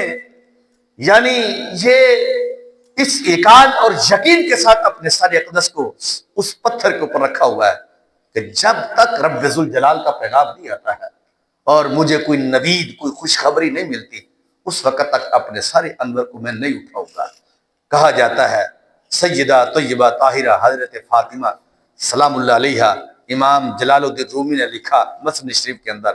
یعنی یہ اس ایقان اور یقین کے ساتھ اپنے سر اقدس کو اس پتھر کے اوپر رکھا ہوا ہے کہ جب تک رب ذوالجلال کا پیغام نہیں آتا ہے اور مجھے کوئی نوید کوئی خوشخبری نہیں ملتی اس وقت تک اپنے سارے انور کو میں نہیں اٹھاؤں گا۔ کہا جاتا ہے سیدہ طیبہ طاہرہ حضرت فاطمہ سلام اللہ علیہا، امام جلال الدین رومی نے لکھا مسند شریف کے اندر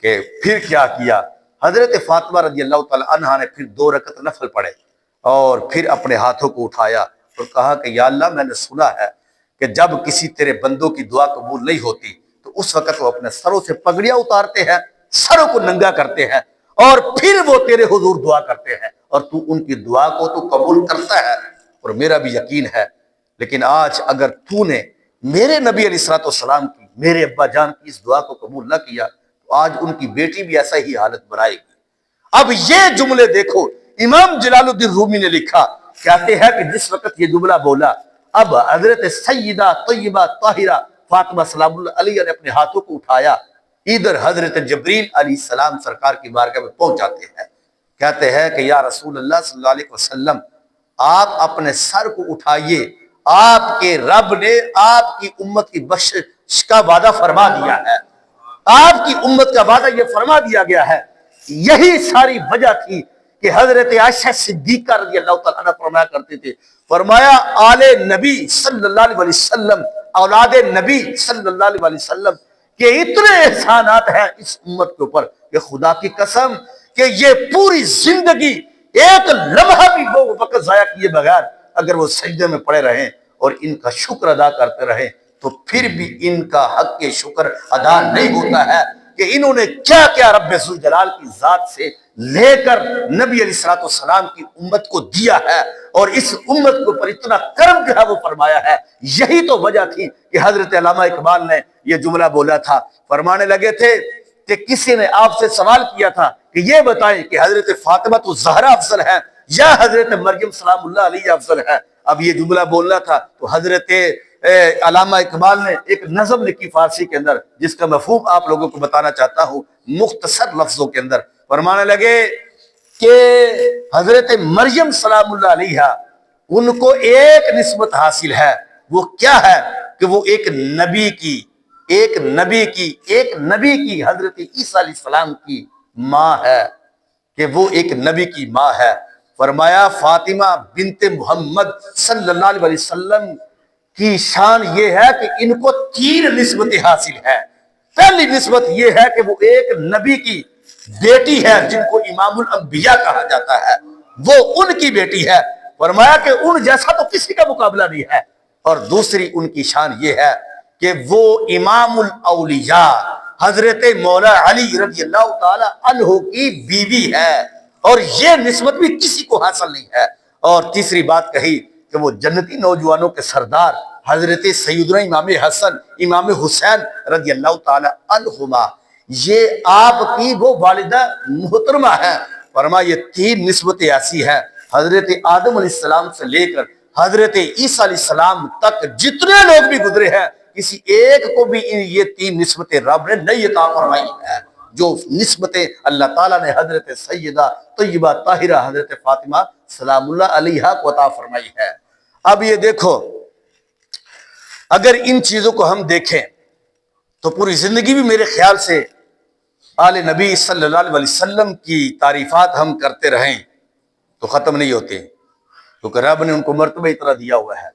کہ پھر کیا کیا، حضرت فاطمہ رضی اللہ تعالی عنہا نے پھر 2 رکعت نفل پڑھے اور پھر اپنے ہاتھوں کو اٹھایا اور کہا کہ یا اللہ میں نے سنا ہے کہ جب کسی تیرے بندوں کی دعا قبول نہیں ہوتی تو اس وقت وہ اپنے سروں سے پگڑیاں اتارتے ہیں، سروں کو ننگا کرتے ہیں اور پھر وہ تیرے حضور دعا کرتے ہیں اور تو ان کی دعا کو تو قبول کرتا ہے، اور میرا بھی یقین ہے، لیکن آج اگر تو نے میرے نبی علیہ الصلوۃ والسلام کی میرے ابا جان کی اس دعا کو قبول نہ کیا تو آج ان کی بیٹی بھی ایسا ہی حالت بنائے گی۔ اب یہ جملے دیکھو، امام جلال الدین رومی نے لکھا، کہتے ہیں کہ جس وقت یہ جملہ بولا اب حضرت سیدہ طیبہ طاہرہ فاطمہ سلام اللہ علیہ نے اپنے ہاتھوں کو اٹھایا، ادھر حضرت جبریل علیہ السلام سرکار کی بارگاہ میں پہنچ جاتے ہیں، کہتے ہیں کہ یا رسول اللہ صلی اللہ علیہ وسلم آپ اپنے سر کو اٹھائیے، آپ کے رب نے آپ کی امت کی بخشش کا وعدہ فرما دیا ہے، آپ کی امت کا وعدہ یہ فرما دیا گیا ہے۔ یہی ساری وجہ تھی کہ حضرت عائشہ صدیقہ رضی اللہ تعالیٰ عنہ فرمایا کرتے تھے، فرمایا آل نبی صلی اللہ علیہ وسلم، اولاد نبی صلی اللہ علیہ وسلم کہ اتنے احسانات ہیں اس امت کے اوپر کہ خدا کی قسم کہ یہ پوری زندگی ایک لمحہ بھی وہ وقت ضائع کیے بغیر اگر وہ سجدے میں پڑے رہیں اور ان کا شکر ادا کرتے رہیں تو پھر بھی ان کا حق کے شکر ادا نہیں ہوتا ہے کہ انہوں نے کیا کیا رب ذوالجلال کی ذات سے لے کر نبی علیہ الصلوۃ والسلام کی امت کو دیا ہے اور اس امت کے اوپر اتنا کرم جو ہے وہ فرمایا ہے۔ یہی تو وجہ تھی کہ حضرت علامہ اقبال نے یہ جملہ بولا تھا، فرمانے لگے تھے کہ کسی نے آپ سے سوال کیا تھا کہ یہ بتائیں کہ حضرت فاطمہ تو زہرا افضل ہے یا حضرت مریم سلام اللہ علیہ افضل ہے۔ اب یہ جملہ بولنا تھا تو حضرت علامہ اقبال نے ایک نظم لکھی فارسی کے اندر جس کا مفہوم آپ لوگوں کو بتانا چاہتا ہوں مختصر لفظوں کے اندر۔ فرمانے لگے کہ حضرت مریم سلام اللہ علیہ ان کو ایک نسبت حاصل ہے، وہ کیا ہے کہ وہ ایک نبی کی حضرت عیسیٰ علیہ السلام کی ماں ہے، کہ وہ ایک نبی کی ماں ہے۔ فرمایا فاطمہ بنت محمد صلی اللہ علیہ وسلم کی شان یہ ہے کہ ان کو 3 نسبتیں حاصل ہے۔ پہلی نسبت یہ ہے کہ وہ ایک نبی کی بیٹی ہے جن کو امام الانبیاء کہا جاتا ہے، وہ ان کی بیٹی ہے۔ فرمایا کہ ان جیسا تو کسی کا مقابلہ نہیں ہے۔ اور دوسری ان کی شان یہ ہے کہ وہ امام الاولیاء حضرت مولا علی رضی اللہ تعالی عنہ کی بیوی ہے، اور یہ نسبت بھی کسی کو حاصل نہیں ہے۔ اور تیسری بات کہی کہ وہ جنتی نوجوانوں کے سردار حضرت سیدنا امام حسن امام حسین رضی اللہ تعالی عنہما یہ آپ کی وہ والدہ محترمہ ہے۔ فرمایا یہ 3 نسبتیں ایسی ہیں، حضرت آدم علیہ السلام سے لے کر حضرت عیسیٰ علیہ السلام تک جتنے لوگ بھی گزرے ہیں کسی ایک کو بھی یہ 3 نسبتیں رب نے نہیں عطا فرمائی ہے، جو نسبتیں اللہ تعالیٰ نے حضرت سیدہ طیبہ طاہرہ حضرت فاطمہ سلام اللہ علیہا کو عطا فرمائی ہے۔ اب یہ دیکھو اگر ان چیزوں کو ہم دیکھیں تو پوری زندگی بھی میرے خیال سے آل نبی صلی اللہ علیہ وسلم کی تعریفات ہم کرتے رہیں تو ختم نہیں ہوتے، کیونکہ رب نے ان کو مرتبہ اتنا دیا ہوا ہے۔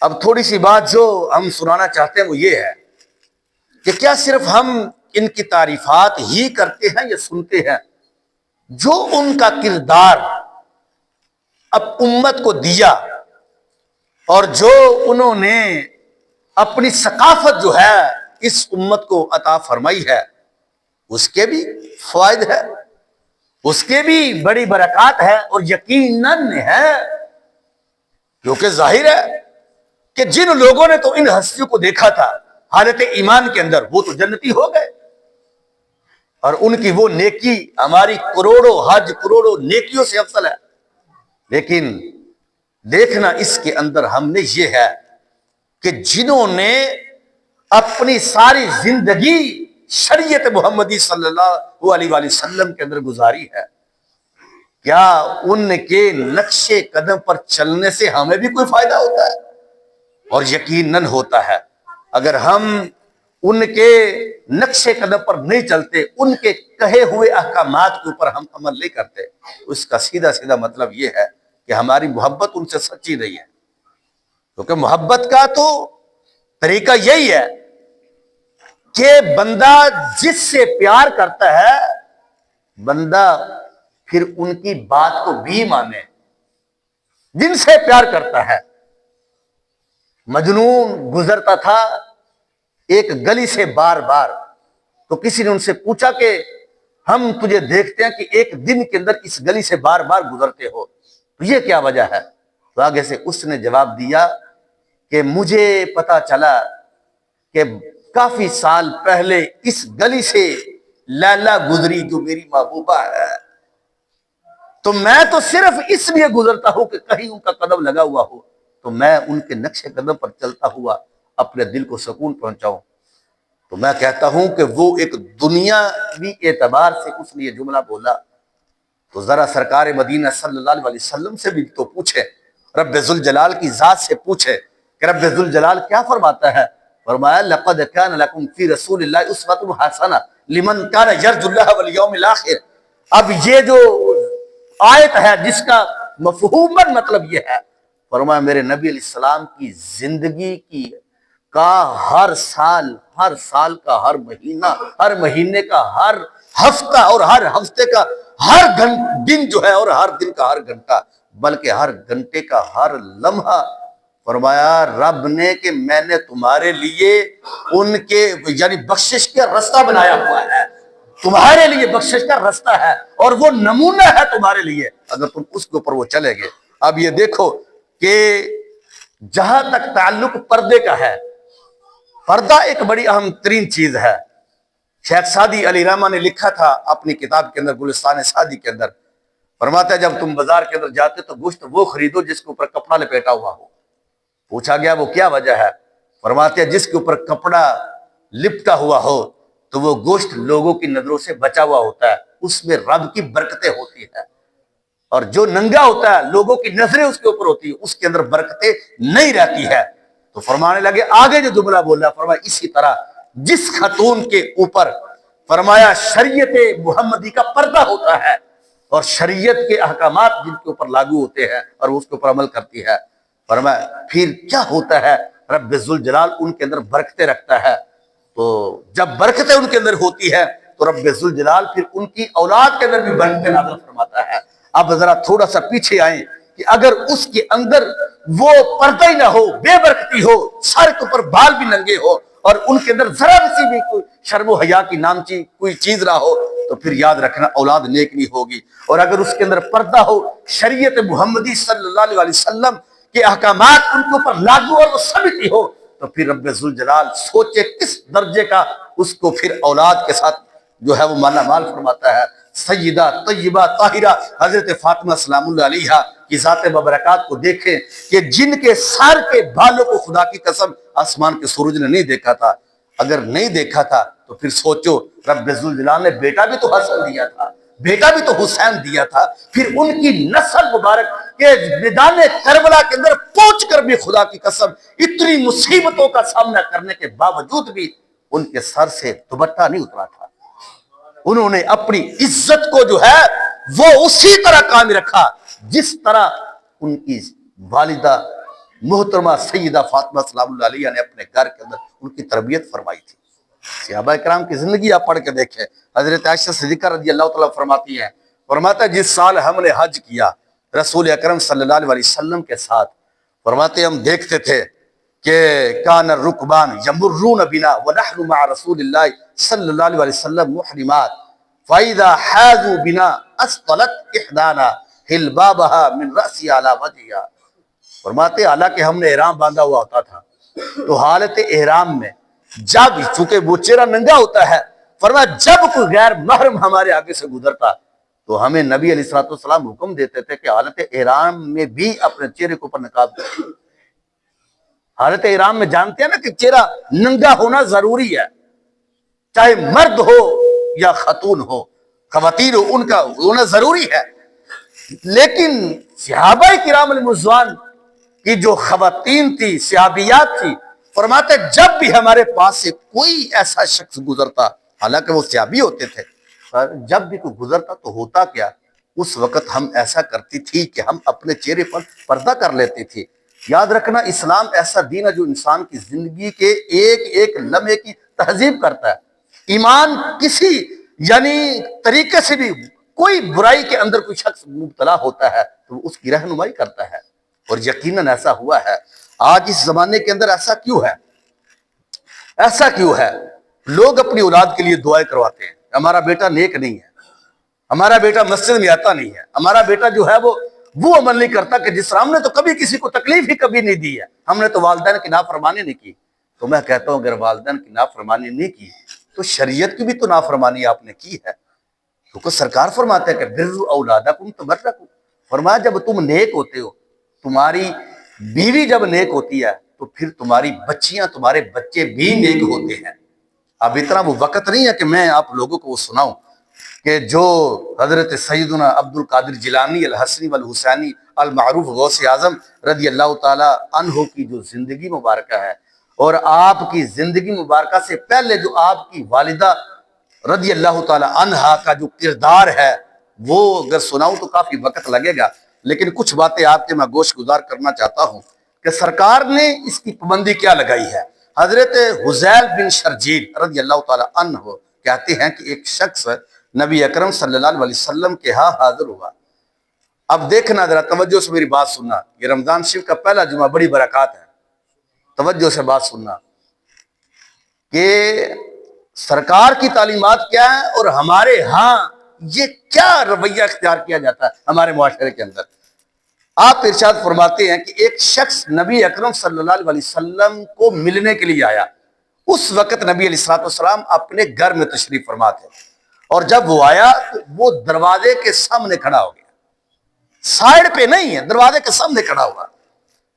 اب تھوڑی سی بات جو ہم سنانا چاہتے ہیں وہ یہ ہے کہ کیا صرف ہم ان کی تعریفات ہی کرتے ہیں یا سنتے ہیں؟ جو ان کا کردار اب امت کو دیا اور جو انہوں نے اپنی ثقافت جو ہے اس امت کو عطا فرمائی ہے اس کے بھی فوائد ہے، اس کے بھی بڑی برکات ہے، اور یقیناً ہے کیونکہ ظاہر ہے کہ جن لوگوں نے تو ان ہستیوں کو دیکھا تھا حالت ایمان کے اندر وہ تو جنتی ہو گئے، اور ان کی وہ نیکی ہماری کروڑوں نیکیوں سے افضل ہے۔ لیکن دیکھنا اس کے اندر ہم نے یہ ہے کہ جنہوں نے اپنی ساری زندگی شریعت محمدی صلی اللہ علیہ وآلہ وسلم کے اندر گزاری ہے، کیا ان کے نقش قدم پر چلنے سے ہمیں بھی کوئی فائدہ ہوتا ہے؟ اور یقیناً ہوتا ہے۔ اگر ہم ان کے نقش قدم پر نہیں چلتے، ان کے کہے ہوئے احکامات کے اوپر ہم عمل نہیں کرتے، اس کا سیدھا مطلب یہ ہے کہ ہماری محبت ان سے سچی نہیں ہے، کیونکہ محبت کا تو طریقہ یہی ہے کہ بندہ جس سے پیار کرتا ہے بندہ پھر ان کی بات کو بھی مانے، جن سے پیار کرتا ہے۔ مجنون گزرتا تھا ایک گلی سے بار تو کسی نے ان سے پوچھا کہ ہم تجھے دیکھتے ہیں کہ ایک دن کے اندر اس گلی سے بار گزرتے ہو، تو یہ کیا وجہ ہے؟ تو آگے سے اس نے جواب دیا کہ مجھے پتا چلا کہ کافی سال پہلے اس گلی سے لیلا گزری جو میری محبوبہ ہے، تو میں تو صرف اس لیے گزرتا ہوں کہ کہیں ان کا قدم لگا ہوا ہو۔ تو میں ان کے نقش قدم پر چلتا ہوا اپنے دل کو سکون پہنچاؤں، تو میں کہتا ہوں کہ وہ ایک دنیاوی اعتبار سے اس نے یہ جملہ بولا، تو ذرا سرکار مدینہ صلی اللہ علیہ وسلم سے بھی تو پوچھے، رب ذوالجلال کی ذات سے پوچھے کہ رب ذوالجلال کیا فرماتا ہے۔ فرمایا لقد کان لکم فی رسول اللہ اسوۃ حسنہ لمن کان یرجو اللہ والیوم الاخر۔ اب یہ جو آیت ہے جس کا مفہوماً مطلب یہ ہے، فرمایا میرے نبی علیہ السلام کی زندگی کی کا ہر سال کا ہر مہینہ، ہر مہینے کا ہر ہفتہ اور ہر ہفتے کا ہر دن جو ہے، اور ہر دن کا ہر گھنٹہ، بلکہ ہر گھنٹے کا ہر لمحہ، فرمایا رب نے کہ میں نے تمہارے لیے ان کے یعنی بخشش کا رستہ بنایا ہوا ہے، تمہارے لیے بخشش کا رستہ ہے، اور وہ نمونہ ہے تمہارے لیے اگر تم اس کے اوپر وہ چلے گے۔ اب یہ دیکھو کہ جہاں تک تعلق پردے کا ہے، پردہ ایک بڑی اہم ترین چیز ہے۔ شیخ سعدی علی رحمہ نے لکھا تھا اپنی کتاب کے اندر، گلستان سعدی کے اندر، فرماتا ہے جب تم بازار کے اندر جاتے تو گوشت وہ خریدو جس کے اوپر کپڑا لپیٹا ہوا ہو۔ پوچھا گیا وہ کیا وجہ ہے؟ فرماتے ہیں جس کے اوپر کپڑا لپٹا ہوا ہو تو وہ گوشت لوگوں کی نظروں سے بچا ہوا ہوتا ہے، اس میں رب کی برکتیں ہوتی ہیں، اور جو ننگا ہوتا ہے لوگوں کی نظریں اس کے اوپر ہوتی ہیں، اس کے اندر برکتیں نہیں رہتی ہے۔ تو فرمانے لگے آگے جو جملہ بولا، فرمایا اسی طرح جس خاتون کے اوپر فرمایا شریعت محمدی کا پردہ ہوتا ہے اور شریعت کے احکامات جن کے اوپر لاگو ہوتے ہیں اور اس کے اوپر عمل کرتی ہے، فرمایا پھر کیا ہوتا ہے، رب ذوالجلال ان کے اندر برکتیں رکھتا ہے۔ تو جب برکتیں ان کے اندر ہوتی ہے تو رب ذوالجلال پھر ان کی اولاد کے اندر بھی برکتیں نازل فرماتا ہے۔ اب ذرا تھوڑا سا پیچھے آئیں کہ اگر اس کے اندر وہ پردہ ہی نہ ہو، بے برکتی ہو، سر کے اوپر بال بھی ننگے ہو، اور ان کے اندر ذرا سی بھی کوئی شرم و حیا کی نام کوئی چیز نہ ہو، تو پھر یاد رکھنا اولاد نیک نہیں ہوگی۔ اور اگر اس کے اندر پردہ ہو، شریعت محمدی صلی اللہ علیہ وسلم کے احکامات ان کے اوپر لاگو اور وہ ثابت ہو، تو پھر رب ذوالجلال سوچے کس درجے کا اس کو پھر اولاد کے ساتھ جو ہے وہ مالا مال فرماتا ہے۔ سیدہ طیبہ طاہرہ حضرت فاطمہ سلام اللہ علیہا کی ذات مبارکات کو دیکھیں کہ جن کے سر کے بالوں کو خدا کی قسم آسمان کے سورج نے نہیں دیکھا تھا، اگر نہیں دیکھا تھا تو پھر سوچو رب ذوالجلال نے بیٹا بھی تو حسن دیا تھا، بیٹا بھی تو حسین دیا تھا، پھر ان کی نسل مبارک کے میدان کربلا کے اندر پہنچ کر بھی خدا کی قسم اتنی مصیبتوں کا سامنا کرنے کے باوجود بھی ان کے سر سے دوپٹہ نہیں اترا تھا۔ انہوں نے اپنی عزت کو جو ہے وہ اسی طرح قائم رکھا جس طرح ان کی والدہ محترمہ سیدہ فاطمہ سلام اللہ علیہ نے اپنے گھر کے اندر ان کی تربیت فرمائی تھی۔ صحابہ کرام کی زندگی آپ پڑھ کے دیکھیں، حضرت عائشہ صدیقہ رضی اللہ تعالیٰ فرماتی ہیں، فرماتا ہے جس سال ہم نے حج کیا رسول اکرم صلی اللہ علیہ وسلم کے ساتھ، فرماتے ہم دیکھتے تھے کہ کان الرکبان یمرون بنا ونحن مع رسول اللہ صلی اللہ علیہ وسلم محرمات فَإِذَا حَاذُوا بِنَا أَسْطَلَتْ إِحْدَانَا حِلْبَابَهَا مِنْ رَأْسِ عَلَى وَجْهِهَا۔ فرماتے حالانکہ ہم نے احرام باندھا ہوا ہوتا تھا تو حالت احرام میں جب چونکہ وہ چہرہ ننگا ہوتا ہے، فرمایا جب کوئی غیر محرم ہمارے آگے سے گزرتا تو ہمیں نبی علیہ الصلوۃ والسلام حکم دیتے تھے کہ حالت احرام میں بھی اپنے چہرے کے اوپر نقاب کریں۔ حالت احرام میں جانتے ہیں نا کہ چہرہ ننگا ہونا ضروری ہے، چاہے مرد ہو یا خاتون ہو، خواتین ہو، ان کا ہونا ضروری ہے۔ لیکن صحابہ کرام المرضوان کی جو خواتین تھی، صحابیات تھی، فرماتے جب بھی ہمارے پاس سے کوئی ایسا شخص گزرتا، حالانکہ وہ صحابی ہوتے تھے، جب بھی کوئی گزرتا تو ہوتا کیا، اس وقت ہم ایسا کرتی تھی کہ ہم اپنے چہرے پر پردہ کر لیتی تھی۔ یاد رکھنا اسلام ایسا دین ہے جو انسان کی زندگی کے ایک ایک لمحے کی تہذیب کرتا ہے۔ ایمان کسی یعنی طریقے سے بھی کوئی برائی کے اندر کوئی شخص مبتلا ہوتا ہے تو اس کی رہنمائی کرتا ہے، اور یقیناً ایسا ہوا ہے۔ آج اس زمانے کے اندر ایسا کیوں ہے؟ ایسا کیوں ہے؟ لوگ اپنی اولاد کے لیے دعائیں کرواتے ہیں، ہمارا بیٹا نیک نہیں ہے، ہمارا بیٹا مسجد میں آتا نہیں ہے، ہمارا بیٹا جو ہے وہ عمل نہیں کرتا کہ جس طرح ہم نے تو کبھی کسی کو تکلیف ہی کبھی نہیں دی ہے، ہم نے تو والدین کی نافرمانی نہیں کی۔ تو میں کہتا ہوں اگر والدین کی نافرمانی نہیں کی تو شریعت کی بھی تو نافرمانی آپ نے کی ہے، کیونکہ سرکار فرماتے ہیں کہ بروا اولادکم تبرکم، فرمایا جب تم نیک ہوتے ہو، تمہاری بیوی جب نیک ہوتی ہے تو پھر تمہاری بچیاں تمہارے بچے بھی نیک ہوتے ہیں۔ اب اتنا وہ وقت نہیں ہے کہ میں آپ لوگوں کو وہ سناؤں کہ جو حضرت سیدنا عبد القادر جیلانی الحسنی والحسینی المعروف غوث اعظم رضی اللہ تعالی عنہ کی جو زندگی مبارکہ ہے، اور آپ کی زندگی مبارکہ سے پہلے جو آپ کی والدہ رضی اللہ تعالی عنہا کا جو کردار ہے وہ اگر سناؤں تو کافی وقت لگے گا، لیکن کچھ باتیں آپ کے میں گوش گزار کرنا چاہتا ہوں کہ سرکار نے اس کی پابندی کیا لگائی ہے۔ حضرت حذیل بن شرجیل رضی اللہ تعالی عنہ کہتے ہیں کہ ایک شخص نبی اکرم صلی اللہ علیہ وسلم کے ہاں حاضر ہوا۔ اب دیکھنا ذرا توجہ سے میری بات سننا، یہ رمضان شریف کا پہلا جمعہ بڑی برکات ہے، توجہ سے بات سننا کہ سرکار کی تعلیمات کیا ہیں اور ہمارے ہاں یہ کیا رویہ اختیار کیا جاتا ہے ہمارے معاشرے کے اندر۔ آپ ارشاد فرماتے ہیں کہ ایک شخص نبی اکرم صلی اللہ علیہ وسلم کو ملنے کے لیے آیا۔ اس وقت نبی علیہ السلام اپنے گھر میں تشریف فرما تھے، اور جب وہ آیا تو وہ دروازے کے سامنے کھڑا ہو گیا، سائیڈ پہ نہیں ہے، دروازے کے سامنے کھڑا ہوا۔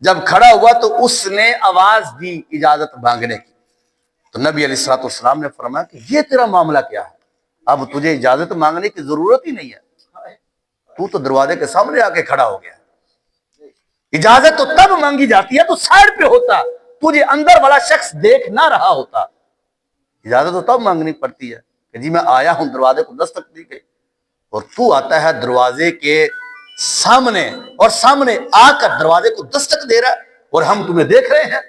جب کھڑا ہوا تو اس نے آواز دی اجازت مانگنے کی، تو نبی علیہ السلام نے فرمایا کہ یہ تیرا معاملہ کیا ہے، اب تجھے اجازت مانگنے کی ضرورت ہی نہیں ہے، تو دروازے کے سامنے آ کے کھڑا ہو گیا۔ اجازت تو تب مانگی جاتی ہے تو سائیڈ پہ ہوتا، تجھے اندر والا شخص دیکھ نہ رہا ہوتا، اجازت تو تب مانگنی پڑتی ہے کہ جی میں آیا ہوں، دروازے کو دستک دی گئی، اور تو آتا ہے دروازے کے سامنے، اور سامنے آ کر دروازے کو دستک دے رہا ہے، اور ہم تمہیں دیکھ رہے ہیں۔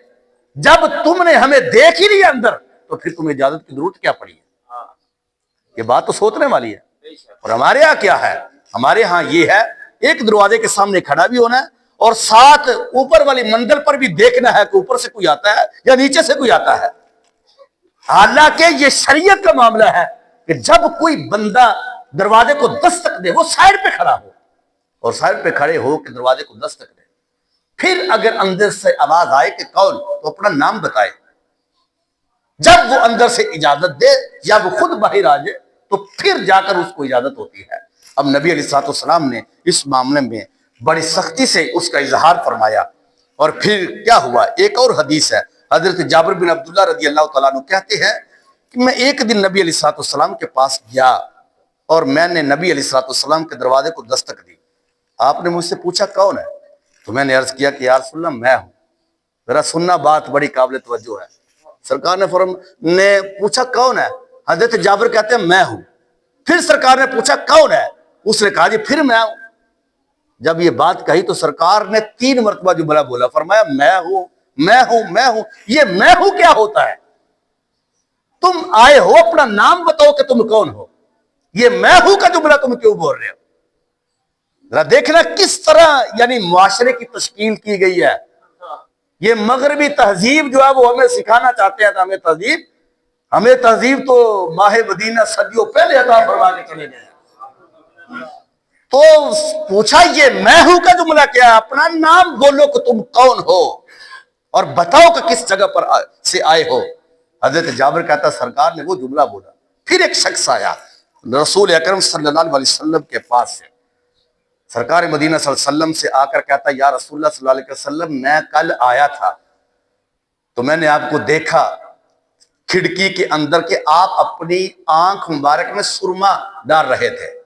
جب تم نے ہمیں دیکھ ہی لیا اندر تو پھر تمہیں اجازت کی ضرورت کیا پڑی ہے؟ یہ بات تو سوچنے والی ہے۔ اور ہمارے ہاں کیا ہے؟ ہمارے ہاں یہ ہے ایک دروازے کے سامنے کھڑا بھی ہونا ہے، اور ساتھ اوپر والی منزل پر بھی دیکھنا ہے کہ اوپر سے کوئی آتا ہے یا نیچے سے کوئی آتا ہے۔ حالانکہ یہ شریعت کا معاملہ ہے کہ جب کوئی بندہ دروازے کو دستک دے وہ سائیڈ پہ کھڑا ہو، اور سائیڈ پہ کھڑے ہو کہ دروازے کو دستک دے، پھر اگر اندر سے آواز آئے کہ کون، تو اپنا نام بتائے۔ جب وہ اندر سے اجازت دے یا وہ خود باہر آ جائے تو پھر جا کر اس کو اجازت ہوتی ہے۔ اب نبی علیہ السلام نے اس معاملے میں بڑی سختی سے اس کا اظہار فرمایا، اور پھر کیا ہوا؟ ایک اور حدیث ہے، حضرت جابر بن عبداللہ رضی اللہ تعالیٰ عنہ کہتے ہیں کہ میں ایک دن نبی علیہ السلام کے پاس گیا، اور میں نے نبی علیہ السلام کے دروازے کو دستک دی۔ آپ نے مجھ سے پوچھا کون ہے؟ تو میں نے عرض کیا کہ یا رسول اللہ میں ہوں۔ ذرا سننا، بات بڑی قابل توجہ ہے۔ سرکار نے پوچھا کون ہے؟ حضرت جابر کہتے ہیں میں ہوں۔ پھر سرکار نے پوچھا کون ہے؟ اس نے کہا جی پھر میں ہوں۔ جب یہ بات کہی تو سرکار نے 3 مرتبہ جملہ بولا، فرمایا میں ہوں میں ہوں میں ہوں۔ یہ میں ہوں کیا ہوتا ہے؟ تم آئے ہو، اپنا نام بتاؤ کہ تم کون ہو، یہ میں ہوں کا جملہ تم کیوں بول رہے ہو؟ ذرا دیکھنا کس طرح یعنی معاشرے کی تشکیل کی گئی ہے۔ یہ مغربی تہذیب جو ہے وہ ہمیں سکھانا چاہتے ہیں، ہمیں تہذیب تو ماہ مدینہ صدیوں پہلے عطا فرما کے چلے گئے۔ تو پوچھا یہ میں ہوں کا جملہ کیا ہے؟ اپنا نام بولو کہ تم کون ہو، اور بتاؤ کہ کس جگہ پر سے آئے ہو۔ حضرت جابر کہتا سرکار نے وہ جملہ بولا، پھر ایک شخص آیا رسول اکرم صلی اللہ علیہ وسلم کے پاس سے، سرکار مدینہ صلی اللہ علیہ وسلم سے آ کر کہتا یا رسول اللہ صلی اللہ علیہ وسلم میں کل آیا تھا تو میں نے آپ کو دیکھا کھڑکی کے اندر کہ آپ اپنی آنکھ مبارک میں سرما ڈال رہے تھے۔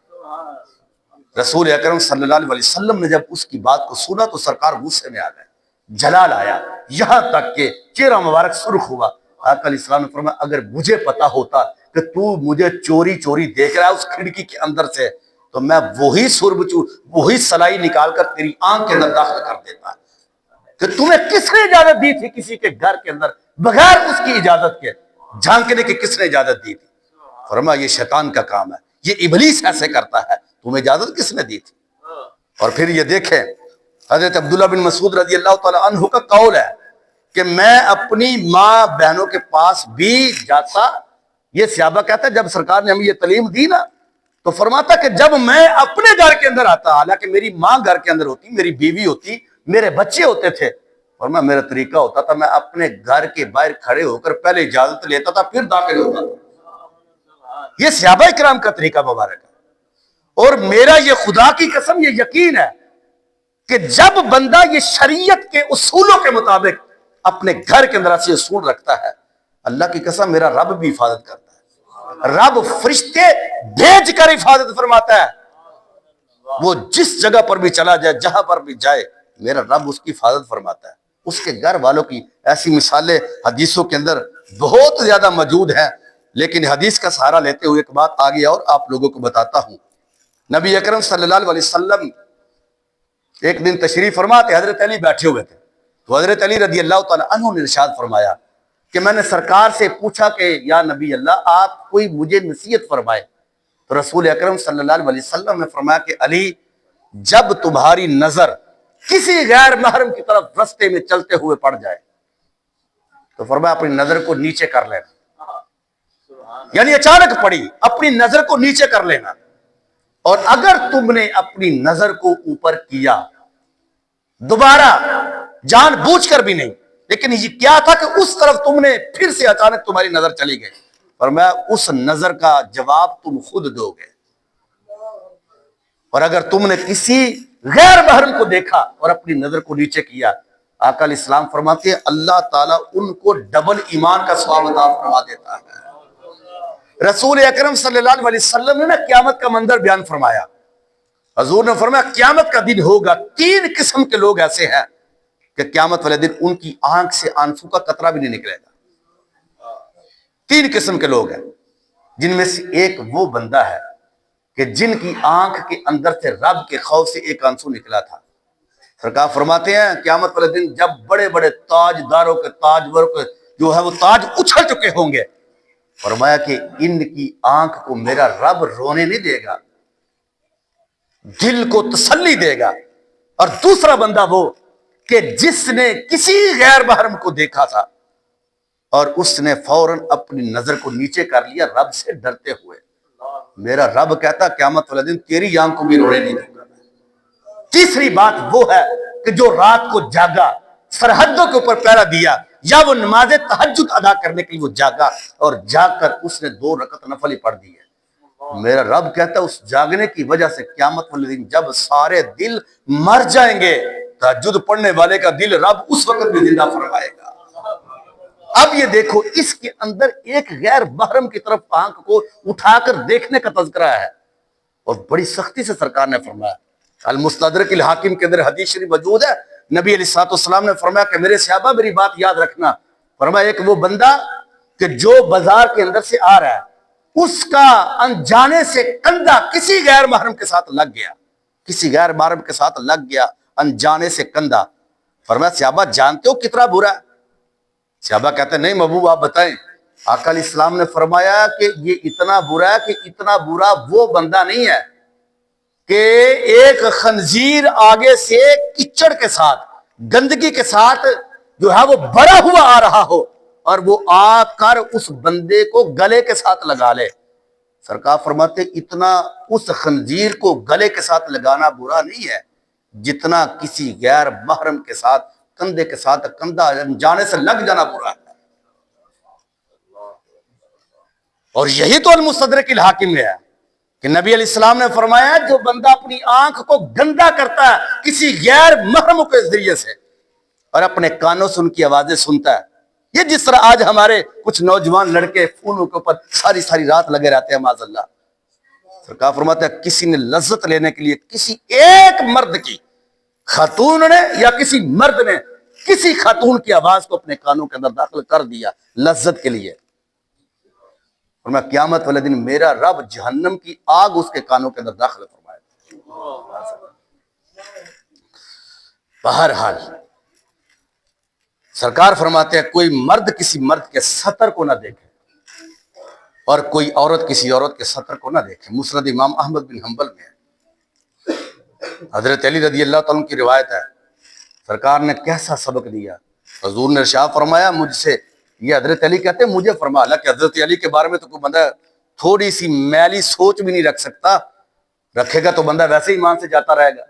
رسول اکرم صلی اللہ علیہ وسلم نے جب اس کی بات کو سنا تو سرکار غصے میں آ گئے، جلال آیا، یہاں تک کہ چہرہ مبارک سرخ ہوا۔ آقا علیہ السلام نے فرمایا اگر مجھے پتا ہوتا کہ تو مجھے چوری چوری دیکھ رہا ہے اس کھڑکی کے اندر سے تو میں وہی سلائی نکال کر تیری آنکھ کے اندر داخل کر دیتا۔ کہ تمہیں کس نے اجازت دی تھی کسی کے گھر کے اندر بغیر اس کی اجازت کے جھانکنے کی؟ کس نے اجازت دی تھی؟ فرمایا یہ شیطان کا کام ہے، یہ ابلیس ایسے کرتا ہے، تمہیں اجازت کس نے دی تھی؟ اور پھر یہ دیکھیں حضرت عبداللہ بن مسعود رضی اللہ تعالی عنہ کا قول ہے کہ میں اپنی ماں بہنوں کے پاس بھی جاتا۔ یہ صحابہ کہتا ہے جب سرکار نے ہمیں یہ تعلیم دی نا تو فرماتا کہ جب میں اپنے گھر کے اندر آتا، حالانکہ میری ماں گھر کے اندر ہوتی، میری بیوی ہوتی، میرے بچے ہوتے تھے، فرمایا میرا طریقہ ہوتا تھا میں اپنے گھر کے باہر کھڑے ہو کر پہلے اجازت لیتا تھا پھر داخل ہوتا تھا۔ یہ صحابہ کرام کا طریقہ مبارک ہے، اور میرا یہ خدا کی قسم یہ یقین ہے کہ جب بندہ یہ شریعت کے اصولوں کے مطابق اپنے گھر کے اندر ایسے اصول رکھتا ہے، اللہ کی قسم میرا رب بھی حفاظت کرتا ہے، رب فرشتے بھیج کر حفاظت فرماتا ہے، وہ جس جگہ پر بھی چلا جائے، جہاں پر بھی جائے، میرا رب اس کی حفاظت فرماتا ہے۔ اس کے گھر والوں کی ایسی مثالیں حدیثوں کے اندر بہت زیادہ موجود ہیں، لیکن حدیث کا سہارا لیتے ہوئے ایک بات آگے اور آپ لوگوں کو بتاتا ہوں۔ نبی اکرم صلی اللہ علیہ وسلم ایک دن تشریف فرما تھے، حضرت علی بیٹھے ہوئے تھے، تو حضرت علی رضی اللہ تعالیٰ عنہ نے ارشاد فرمایا کہ میں نے سرکار سے پوچھا کہ یا نبی اللہ آپ کوئی مجھے نصیحت فرمائے، تو رسول اکرم صلی اللہ علیہ وسلم نے فرمایا کہ علی جب تمہاری نظر کسی غیر محرم کی طرف رستے میں چلتے ہوئے پڑ جائے تو فرمایا اپنی نظر کو نیچے کر لینا، یعنی اچانک پڑی اپنی نظر کو نیچے کر لینا، اور اگر تم نے اپنی نظر کو اوپر کیا دوبارہ جان بوجھ کر بھی نہیں، لیکن یہ کیا تھا کہ اس طرف تم نے پھر سے اچانک تمہاری نظر چلی گئی، فرمایا اس نظر کا جواب تم خود دو گے، اور اگر تم نے کسی غیر محرم کو دیکھا اور اپنی نظر کو نیچے کیا، آقا علیہ السلام فرماتے ہیں اللہ تعالیٰ ان کو ڈبل ایمان کا ثواب عطا فرما دیتا ہے۔ رسول اکرم صلی اللہ علیہ وسلم نے نا قیامت کا منظر بیان فرمایا، حضور نے فرمایا قیامت کا دن ہوگا، 3 قسم کے لوگ ایسے ہیں کہ قیامت والے دن ان کی آنکھ سے آنسو کا قطرہ بھی نہیں نکلے گا۔ 3 قسم کے لوگ ہیں، جن میں سے ایک وہ بندہ ہے کہ جن کی آنکھ کے اندر سے رب کے خوف سے ایک آنسو نکلا تھا۔ سرکار فرماتے ہیں قیامت والے دن جب بڑے بڑے تاجداروں کے تاجوروں کے جو ہے وہ تاج اچھل چکے ہوں گے، فرمایا کہ ان کی آنکھ کو میرا رب رونے نہیں دے گا، دل کو تسلی دے گا۔ اور دوسرا بندہ وہ کہ جس نے کسی غیر محرم کو دیکھا تھا اور اس نے فوراً اپنی نظر کو نیچے کر لیا رب سے ڈرتے ہوئے، میرا رب کہتا قیامت والے دن تیری آنکھ کو بھی رونے نہیں دوں گا۔ تیسری بات وہ ہے کہ جو رات کو جاگا، سرحدوں کے اوپر پہرا دیا، یا وہ نماز تہجد ادا کرنے کے لیے وہ جاگا اور جاگ کر اس نے 2 رکعت نفل ہی پڑھ دی ہے، میرا رب کہتا ہے اس جاگنے کی وجہ سے قیامت والے دن جب سارے دل مر جائیں گے، تہجد پڑھنے والے کا دل رب اس وقت بھی زندہ فرمائے گا۔ اب یہ دیکھو اس کے اندر ایک غیر محرم کی طرف آنکھ کو اٹھا کر دیکھنے کا تذکرہ ہے، اور بڑی سختی سے سرکار نے فرمایا۔ المستدرک الحاکم کے اندر حدیث شریف موجود ہے، نبی علیہ الصلوۃ والسلام نے فرمایا کہ میرے صحابہ میری بات یاد رکھنا، فرمایا ایک وہ بندہ کہ جو بازار کے اندر سے آ رہا ہے، اس کا انجانے سے کندھا کسی غیر محرم کے ساتھ لگ گیا، کسی غیر محرم کے ساتھ لگ گیا انجانے سے کندھا، فرمایا صحابہ جانتے ہو کتنا برا ہے؟ صحابہ کہتے ہیں نہیں محبوب آپ بتائیں۔ آقا علیہ السلام نے فرمایا کہ یہ اتنا برا ہے کہ اتنا برا وہ بندہ نہیں ہے کہ ایک خنزیر آگے سے کچڑ کے ساتھ گندگی کے ساتھ جو ہے وہ بڑا ہوا آ رہا ہو اور وہ آ کر اس بندے کو گلے کے ساتھ لگا لے، سرکار فرماتے اتنا اس خنزیر کو گلے کے ساتھ لگانا برا نہیں ہے جتنا کسی غیر محرم کے ساتھ کندھے کے ساتھ کندھا جانے سے لگ جانا برا ہے۔ اور یہی تو المستدرک الحاکم ہے کہ نبی علیہ السلام نے فرمایا جو بندہ اپنی آنکھ کو گندا کرتا ہے کسی غیر محرم کے ذریعے سے اور اپنے کانوں سے ان کی آوازیں سنتا ہے، یہ جس طرح آج ہمارے کچھ نوجوان لڑکے فونوں کے اوپر ساری رات لگے رہتے ہیں معاذ اللہ، سرکار فرماتا ہے کسی نے لذت لینے کے لیے کسی ایک مرد کی، خاتون نے یا کسی مرد نے کسی خاتون کی آواز کو اپنے کانوں کے اندر داخل کر دیا لذت کے لیے، فرمایا قیامت والے دن میرا رب جہنم کی آگ اس کے کانوں کے اندر داخل فرمائے۔ بہرحال سرکار فرماتے ہیں کوئی مرد کسی مرد کے سطر کو نہ دیکھے اور کوئی عورت کسی عورت کے سطر کو نہ دیکھے۔ مسند امام احمد بن حنبل میں ہے، حضرت علی رضی اللہ تعالیٰ کی روایت ہے، سرکار نے کیسا سبق دیا، حضور نے ارشاد فرمایا مجھ سے، یہ حضرت علی کہتے ہیں مجھے فرمایا، حالانکہ حضرت علی کے بارے میں تو کوئی بندہ تھوڑی سی میلی سوچ بھی نہیں رکھ سکتا، رکھے گا تو بندہ ویسے ہی ایمان سے جاتا رہے گا،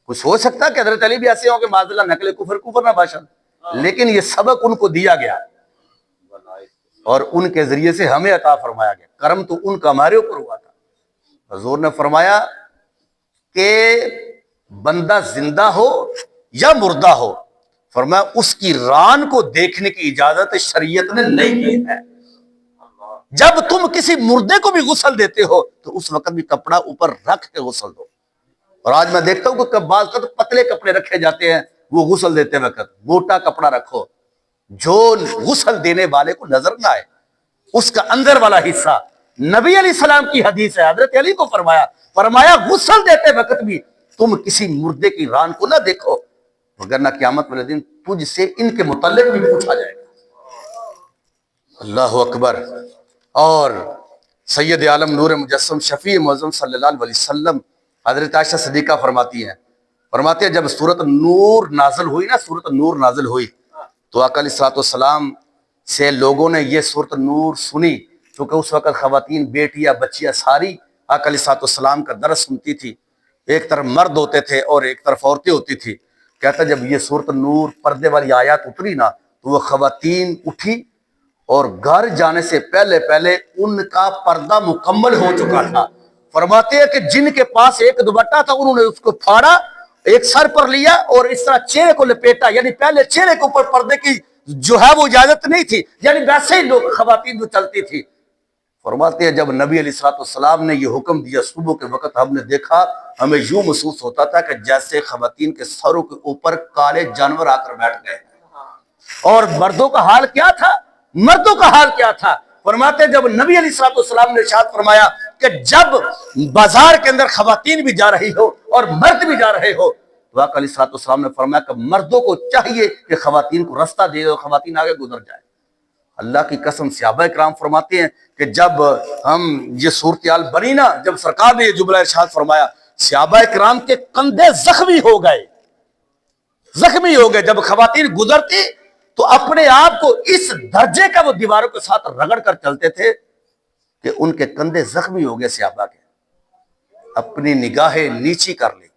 کوئی سوچ سکتا کہ حضرت علی بھی ایسے ہوں کہ معاذ اللہ نقل کفر نہ باشد، لیکن یہ سبق ان کو دیا گیا اور ان کے ذریعے سے ہمیں عطا فرمایا گیا، کرم تو ان کا ہمارے اوپر ہوا تھا۔ حضور نے فرمایا کہ بندہ زندہ ہو یا مردہ ہو، فرمایا اس کی ران کو دیکھنے کی اجازت شریعت نے نہیں دی ہے۔ جب تم کسی مردے کو بھی غسل دیتے ہو تو اس وقت بھی کپڑا اوپر رکھ کے غسل دو۔ اور آج میں دیکھتا ہوں کہ بعض کا تو پتلے کپڑے رکھے جاتے ہیں، وہ غسل دیتے وقت موٹا کپڑا رکھو، جو غسل دینے والے کو نظر نہ آئے اس کا اندر والا حصہ۔ نبی علیہ السلام کی حدیث ہے، حضرت علی کو فرمایا غسل دیتے وقت بھی تم کسی مردے کی ران کو نہ دیکھو، وگرنہ قیامت والے دن تجھ سے ان کے متعلق بھی پوچھا جائے گا۔ اللہ اکبر۔ اور سید عالم نور مجسم شفیع معظم صلی اللہ علیہ وسلم حضرت عائشہ صدیقہ فرماتی ہیں جب سورۃ نور نازل ہوئی نا، سورۃ نور نازل ہوئی تو آقا علیہ الصلوۃ والسلام سے لوگوں نے یہ سورۃ نور سنی، کیونکہ اس وقت خواتین بیٹیاں بچیاں ساری آقا علیہ الصلوۃ والسلام کا درس سنتی تھی، ایک طرف مرد ہوتے تھے اور ایک طرف عورتیں ہوتی تھی۔ کہتا جب یہ سورۃ نور پردے والی آیات اتری نا تو وہ خواتین اٹھی اور گھر جانے سے پہلے ان کا پردہ مکمل ہو چکا تھا۔ فرماتے ہیں کہ جن کے پاس ایک دوپٹہ تھا انہوں نے اس کو پھاڑا، ایک سر پر لیا اور اس طرح چہرے کو لپیٹا، یعنی پہلے چہرے کے اوپر پردے کی جو ہے وہ اجازت نہیں تھی، یعنی ویسے ہی لوگ خواتین جو چلتی تھی۔ فرماتے ہیں جب نبی علیہ الصلوۃ والسلام نے یہ حکم دیا صبح کے وقت ہم نے دیکھا، ہمیں یوں محسوس ہوتا تھا کہ جیسے خواتین کے سروں کے اوپر کالے جانور آ کر بیٹھ گئے۔ اور مردوں کا حال کیا تھا؟ مردوں کا حال کیا تھا؟ فرماتے ہیں جب نبی علیہ الصلوۃ والسلام نے ارشاد فرمایا کہ جب بازار کے اندر خواتین بھی جا رہی ہو اور مرد بھی جا رہے ہو تو آقا علیہ الصلوۃ والسلام نے فرمایا کہ مردوں کو چاہیے کہ خواتین کو رستہ دے اور خواتین آگے گزر جائے۔ اللہ کی قسم صحابہ کرام فرماتے ہیں کہ جب ہم یہ صورتحال بنی نا، جب سرکار نے یہ جملہ ارشاد فرمایا، صحابہ کرام کے کندھے زخمی ہو گئے۔ جب خواتین گزرتی تو اپنے آپ کو اس درجے کا وہ دیواروں کے ساتھ رگڑ کر چلتے تھے کہ ان کے کندھے زخمی ہو گئے صحابہ کے، اپنی نگاہیں نیچی کر لی۔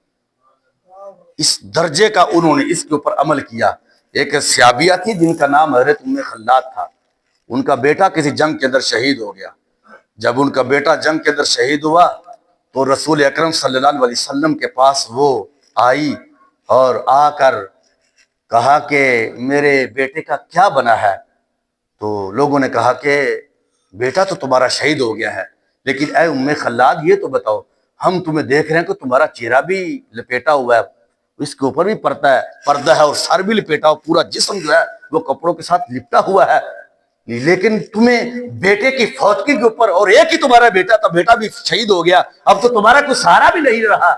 اس درجے کا انہوں نے اس کے اوپر عمل کیا۔ ایک صحابیہ تھی جن کا نام حضرت ام خلاد تھا، ان کا بیٹا کسی جنگ کے اندر شہید ہو گیا۔ جب ان کا بیٹا جنگ کے اندر شہید ہوا تو رسول اکرم صلی اللہ علیہ وسلم کے پاس وہ آئی اور آ کر کہا کہ میرے بیٹے کا کیا بنا ہے؟ تو لوگوں نے کہا کہ بیٹا تو تمہارا شہید ہو گیا ہے، لیکن اے ام خلاد یہ تو بتاؤ، ہم تمہیں دیکھ رہے ہیں کہ تمہارا چہرہ بھی لپیٹا ہوا ہے، اس کے اوپر بھی پردہ ہے اور سر بھی لپیٹا ہوا، پورا جسم جو ہے وہ کپڑوں کے ساتھ لپٹا ہوا ہے، لیکن تمہیں بیٹے کی فوتگی کے اوپر، اور ایک ہی تمہارا بیٹا تھا، بیٹا بھی شہید ہو گیا، اب تو تمہارا کوئی سہارا بھی نہیں رہا،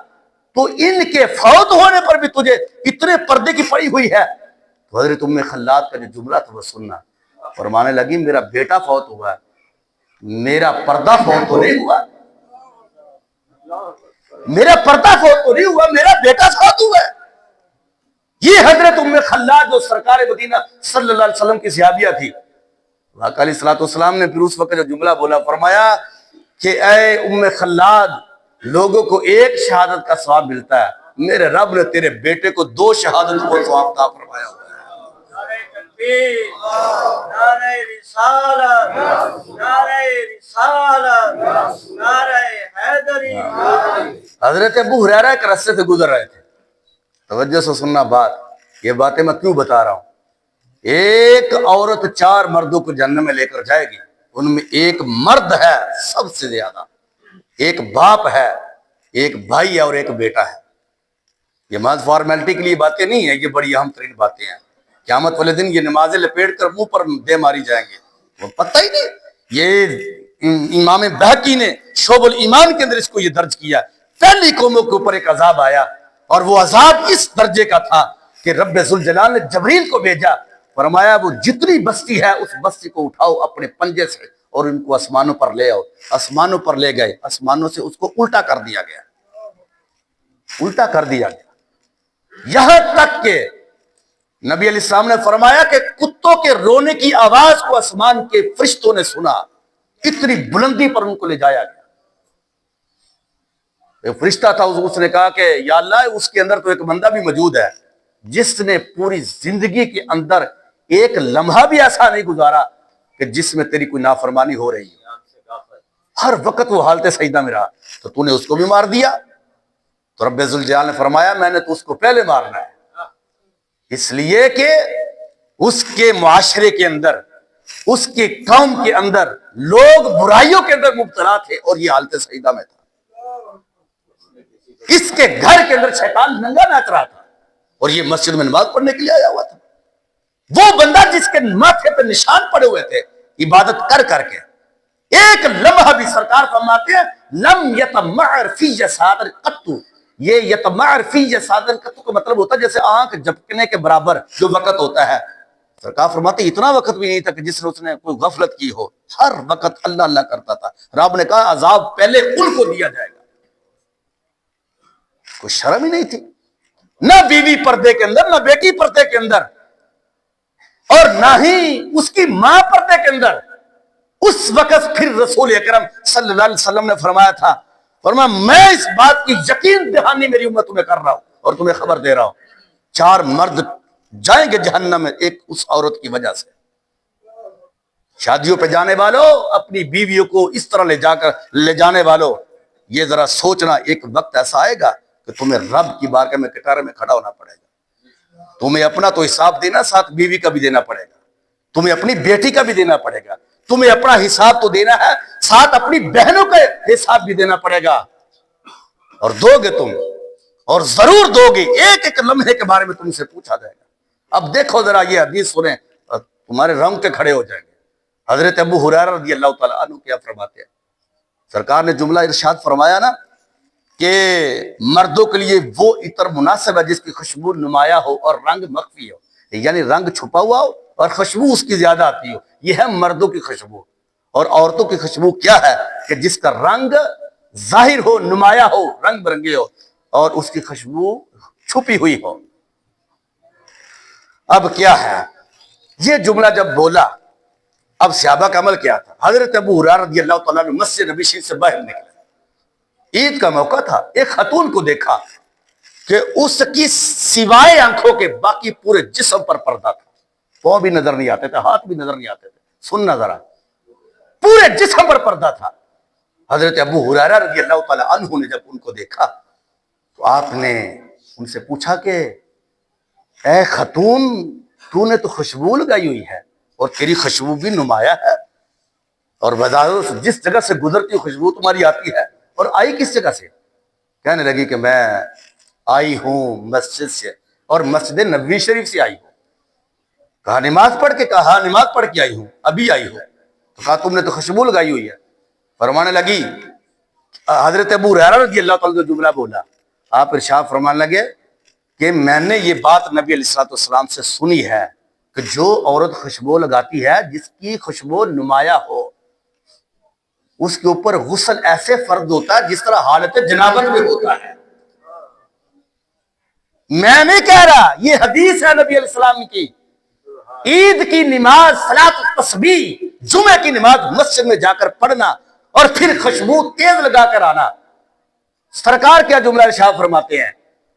تو ان کے فوت ہونے پر بھی تجھے اتنے پردے کی پڑی ہوئی ہے۔ تو حضرت ام خلاد کا جو جملہ تھا وہ سننا، فرمانے لگی میرا بیٹا فوت ہوا ہے، میرا پردہ فوت تو نہیں ہوا، میرا پردہ فوت تو نہیں ہوا، میرا بیٹا فوت ہوا ہے۔ یہ حضرت ام خلاد جو سرکار مدینہ صلی اللہ علیہ وسلم کی صحابیہ تھی، آقا علیہ الصلوۃ والسلام نے پھر اس وقت جو جملہ بولا، فرمایا کہ اے ام خلاد، لوگوں کو ایک شہادت کا ثواب ملتا ہے، میرے رب نے تیرے بیٹے کو 2 شہادت کو ثواب عطا فرمایا ہوا ہے۔ نعرہ تکبیر، نعرہ رسالت، نعرہ رسالت، نعرہ حیدری۔ حضرت ابو ہریرہ ایک رستے سے گزر رہے تھے، توجہ سے سننا بات، یہ باتیں میں کیوں بتا رہا ہوں۔ ایک عورت 4 مردوں کو جہنم میں لے کر جائے گی، ان میں ایک مرد ہے سب سے زیادہ، ایک باپ ہے، ایک بھائی ہے اور ایک بیٹا ہے۔ یہ محض فارمیلٹی کے لیے باتیں نہیں ہیں، یہ بڑی اہم ترین باتیں ہیں۔ قیامت والے دن یہ نمازیں لپیٹ کر منہ پر دے ماری جائیں گے، وہ پتہ ہی نہیں۔ یہ امام بہقی نے شعب الایمان کے اندر اس کو یہ درج کیا، پہلی قوموں کے اوپر ایک عذاب آیا اور وہ عذاب اس درجے کا تھا کہ رب ذوالجلال نے جبریل کو بھیجا، فرمایا وہ جتنی بستی ہے اس بستی کو اٹھاؤ اپنے پنجے سے اور ان کو آسمانوں پر لے آؤ۔ آسمانوں پر لے گئے، آسمانوں سے اس کو الٹا کر دیا گیا، الٹا کر دیا گیا، یہاں تک کہ نبی علیہ السلام نے فرمایا کہ کتوں کے رونے کی آواز کو آسمان کے فرشتوں نے سنا، اتنی بلندی پر ان کو لے جایا گیا۔ ایک فرشتہ تھا، اس نے کہا کہ یا اللہ، اس کے اندر تو ایک بندہ بھی موجود ہے جس نے پوری زندگی کے اندر ایک لمحہ بھی ایسا نہیں گزارا کہ جس میں تیری کوئی نافرمانی ہو رہی ہے، ہر وقت وہ حالت سجدہ میں رہا، تو تو نے اس کو بھی مار دیا۔ تو رب ذوالجلال نے فرمایا میں نے تو اس کو پہلے مارنا ہے، اس لیے کہ اس کے معاشرے کے اندر، اس کے قوم کے اندر لوگ برائیوں کے اندر مبتلا تھے اور یہ حالت سعیدہ میں تھا۔ اس کے گھر کے اندر شیطان ننگا ناچ رہا تھا اور یہ مسجد میں نماز پڑھنے کے لیے آیا ہوا تھا۔ وہ بندہ جس کے ماتھے پہ نشان پڑے ہوئے تھے عبادت کر کر کے، ایک لمحہ بھی سرکار فرماتے ہیں لم یتمعر فی صادر قط، یہ یتمعر فی صادر قط کا مطلب ہوتا ہے جیسے آنکھ جھپکنے کے برابر جو وقت ہوتا ہے۔ سرکار فرماتے ہیں اتنا وقت بھی نہیں تھا کہ جس نے اس نے کوئی غفلت کی ہو، ہر وقت اللہ اللہ کرتا تھا۔ رب نے کہا عذاب پہلے ان کو دیا جائے گا۔ کوئی شرم ہی نہیں تھی، نہ بیوی پردے کے اندر، نہ بیٹی پردے کے اندر، اور نہ ہی اس کی ماں پردے کے اندر۔ اس وقت پھر رسول اکرم صلی اللہ علیہ وسلم نے فرمایا تھا، فرمایا میں اس بات کی یقین دہانی میری امت میں کر رہا ہوں اور تمہیں خبر دے رہا ہوں، 4 مرد جائیں گے جہنم میں ایک اس عورت کی وجہ سے۔ شادیوں پہ جانے والوں، اپنی بیویوں کو اس طرح لے جانے والوں، یہ ذرا سوچنا ایک وقت ایسا آئے گا کہ تمہیں رب کی بارگاہ میں کٹارے میں کھڑا ہونا پڑے گا۔ تمہیں اپنا تو حساب دینا، ساتھ بیوی کا بھی دینا پڑے گا، تمہیں اپنی بیٹی کا بھی دینا پڑے گا، تمہیں اپنا حساب تو دینا ہے، ساتھ اپنی بہنوں کا حساب بھی دینا پڑے گا، اور دو گے تم، اور ضرور دو گے، ایک ایک لمحے کے بارے میں تم سے پوچھا جائے گا۔ اب دیکھو ذرا یہ حدیث سنیں، تمہارے رنگ کے کھڑے ہو جائیں گے۔ حضرت ابو ہریرہ رضی اللہ تعالیٰ عنہ کیا فرماتے ہیں، سرکار نے جملہ ارشاد فرمایا نا کہ مردوں کے لیے وہ عطر مناسب ہے جس کی خوشبو نمایاں ہو اور رنگ مخفی ہو، یعنی رنگ چھپا ہوا ہو اور خوشبو اس کی زیادہ آتی ہو، یہ ہے مردوں کی خوشبو۔ اور عورتوں کی خوشبو کیا ہے کہ جس کا رنگ ظاہر ہو، نمایاں ہو، رنگ برنگے ہو، اور اس کی خوشبو چھپی ہوئی ہو۔ اب کیا ہے، یہ جملہ جب بولا، اب صحابہ کا عمل کیا تھا؟ حضرت ابو ہریرہ رضی اللہ تعالیٰ عنہ مسجد نبی شریف سے باہر نکلے، عید کا موقع تھا، ایک خاتون کو دیکھا کہ اس کی سوائے آنکھوں کے باقی پورے جسم پر پردہ تھا، پاؤں بھی نظر نہیں آتے تھے، ہاتھ بھی نظر نہیں آتے تھے، سننا ذرا، پورے جسم پر پردہ تھا۔ حضرت ابو ہریرہ رضی اللہ تعالیٰ عنہ نے جب ان کو دیکھا تو آپ نے ان سے پوچھا کہ اے خاتون، تو نے تو خوشبو لگائی ہوئی ہے اور تیری خوشبو بھی نمایاں ہے، اور بازاروں سے جس جگہ سے گزرتی خوشبو تمہاری آتی ہے، اور آئی کس جگہ سے؟ کہنے لگی کہ میں آئی ہوں مسجد سے، اور مسجد نبوی شریف سے آئی ہوں۔ کہا نماز پڑھ کے؟ کہا ہاں نماز پڑھ کے آئی ہوں، ابھی آئی ہوں۔ تو کہا تم نے تو خوشبو لگائی ہوئی ہے۔ فرمانے لگی، حضرت ابو ہریرہ رضی اللہ تعالیٰ جو جملہ بولا، آپ ارشاد فرمانے لگے کہ میں نے یہ بات نبی علیہ السلام سے سنی ہے کہ جو عورت خوشبو لگاتی ہے جس کی خوشبو نمایاں ہو، اس کے اوپر غسل ایسے فرض ہوتا ہے جس طرح حالت جنابت میں ہوتا ہے۔ میں نہیں کہہ رہا، یہ حدیث ہے نبی علیہ السلام کی۔ عید کی نماز، صلاۃ التسبیح، جمعہ کی نماز مسجد میں جا کر پڑھنا اور پھر خوشبو تیز لگا کر آنا۔ سرکار کیا جملہ ارشاد فرماتے ہیں؟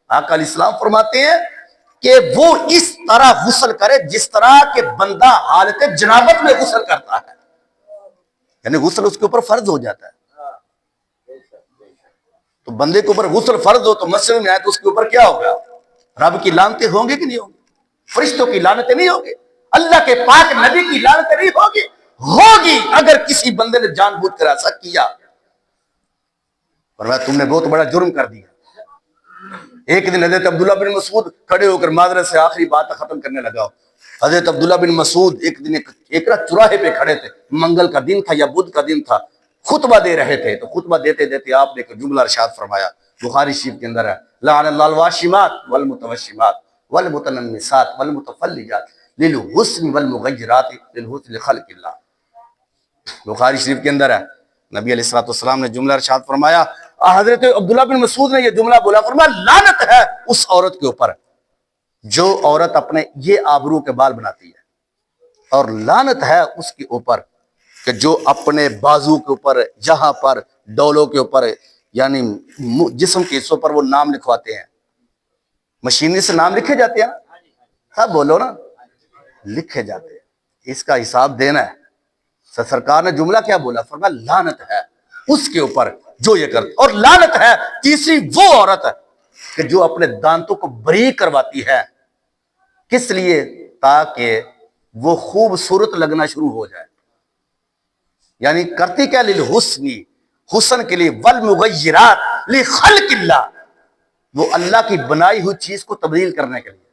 آقا علیہ السلام فرماتے ہیں کہ وہ اس طرح غسل کرے جس طرح کہ بندہ حالت جنابت میں غسل کرتا ہے، یعنی غسل اس کے اوپر فرض ہو جاتا ہے۔ تو بندے کے اوپر غسل فرض ہو تو مسجد میں آئے تو اس کے اوپر کیا ہوگا؟ رب کی لعنتیں ہوں گی کہ نہیں ہوں گی؟ فرشتوں کی لعنتیں نہیں ہوں گی؟ اللہ کے پاک نبی کی لعنتیں نہیں ہوگی اگر کسی بندے نے جان بوجھ کر ایسا کیا۔ فرمایا تم نے بہت بڑا جرم کر دیا۔ ایک دن حضرت عبداللہ بن مسعود کھڑے ہو کر معذرت سے آخری بات ختم کرنے لگا۔ حضرت عبداللہ بن مسعود ایک دن ایک چوراہے پہ کھڑے تھے، منگل کا دن تھا یا بدھ کا دن تھا، خطبہ دے رہے تھے۔ تو خطبہ دیتے دیتے آپ نے ایک جملہ ارشاد فرمایا، بخاری شریف کے اندر ہے، لعن اللہ الواشمات والمتوشمات والمتنمسات والمتفلجات للحسن والمغیرات للحسن خلق اللہ۔ بخاری شریف کے اندر ہے، نبی علیہ السلام نے جملہ ارشاد فرمایا، حضرت عبداللہ بن مسعود نے یہ جملہ بولا، فرمایا لعنت ہے اس عورت کے اوپر جو عورت اپنے یہ آبرو کے بال بناتی ہے، اور لعنت ہے اس کے اوپر کہ جو اپنے بازو کے اوپر، جہاں پر ڈولوں کے اوپر، یعنی جسم کے حصوں پر وہ نام لکھواتے ہیں۔ مشینری سے نام لکھے جاتے ہیں، سب بولو نا، لکھے جاتے ہیں، اس کا حساب دینا ہے۔ سرکار نے جملہ کیا بولا؟ فرمایا لعنت ہے اس کے اوپر جو یہ کرتا، اور لعنت ہے تیسری وہ عورت ہے کہ جو اپنے دانتوں کو بریک کرواتی ہے، کس لیے؟ تاکہ وہ خوبصورت لگنا شروع ہو جائے. یعنی کرتی کیا؟ للحسنی، حسن کے لیے، والمغیرات لخلق اللہ، وہ اللہ کی بنائی ہوئی چیز کو تبدیل کرنے کے لیے.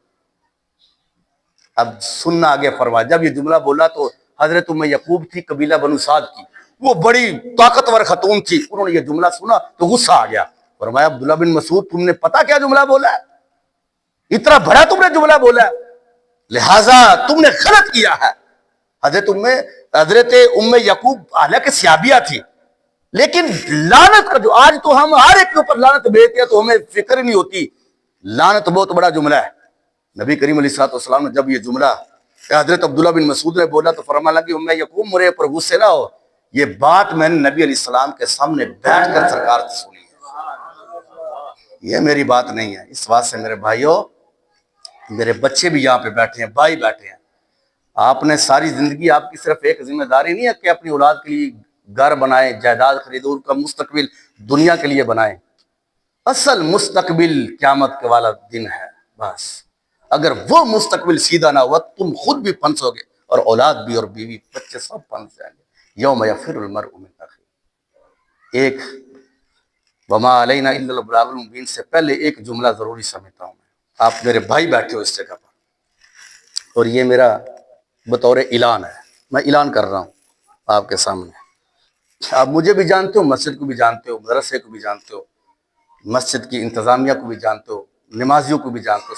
اب سننا آگے فرما. جب یہ جملہ بولا تو حضرت ام یعقوب تھی، قبیلہ بنو سعد کی، وہ بڑی طاقتور خاتون تھی. انہوں نے یہ جملہ سنا تو غصہ آ گیا. فرمایا عبداللہ بن مسعود تم نے پتا کیا جملہ بولا ہے؟ اتنا بڑا تم نے جملہ بولا ہے، لہٰذا تم نے غلط کیا ہے. حضرت ام یعقوب حالانکہ صحابیہ تھی، لیکن لعنت کا جو آج تو ہم ہر ایک کے اوپر لعنت بھیجتے ہیں تو ہمیں فکر ہی نہیں ہوتی. لعنت بہت بڑا جملہ ہے. نبی کریم علیہ الصلوۃ والسلام نے جب یہ جملہ حضرت عبداللہ بن مسعود نے بولا تو فرمایا کہ ام یعقوب میرے اوپر غصے نہ ہو، یہ بات میں نے نبی علیہ السلام کے سامنے بیٹھ کر سرکار سے سنی ہے، یہ میری بات نہیں ہے. اس بات سے میرے بھائیوں، میرے بچے بھی یہاں پہ بیٹھے ہیں، بھائی بیٹھے ہیں. آپ نے ساری زندگی، آپ کی صرف ایک ذمہ داری نہیں ہے کہ اپنی اولاد کے لیے گھر بنائیں، جائیداد خریدو، ان کا مستقبل دنیا کے لیے بنائیں. اصل مستقبل قیامت کے والا دن ہے. بس اگر وہ مستقبل سیدھا نہ ہوا تم خود بھی پھنسو گے اور اولاد بھی اور بیوی بچے سب پھنس جائیں گے. یوم یفر المرء من اخیہ. ایک وما علینا الا البلاغ المبین سے پہلے ایک جملہ ضروری سمجھتا ہوں میں. آپ میرے بھائی بیٹھے ہو اس جگہ پر، اور یہ میرا بطور اعلان ہے، میں اعلان کر رہا ہوں آپ کے سامنے. آپ مجھے بھی جانتے ہو، مسجد کو بھی جانتے ہو، مدرسے کو بھی جانتے ہو، مسجد کی انتظامیہ کو بھی جانتے ہو، نمازیوں کو بھی جانتے ہو.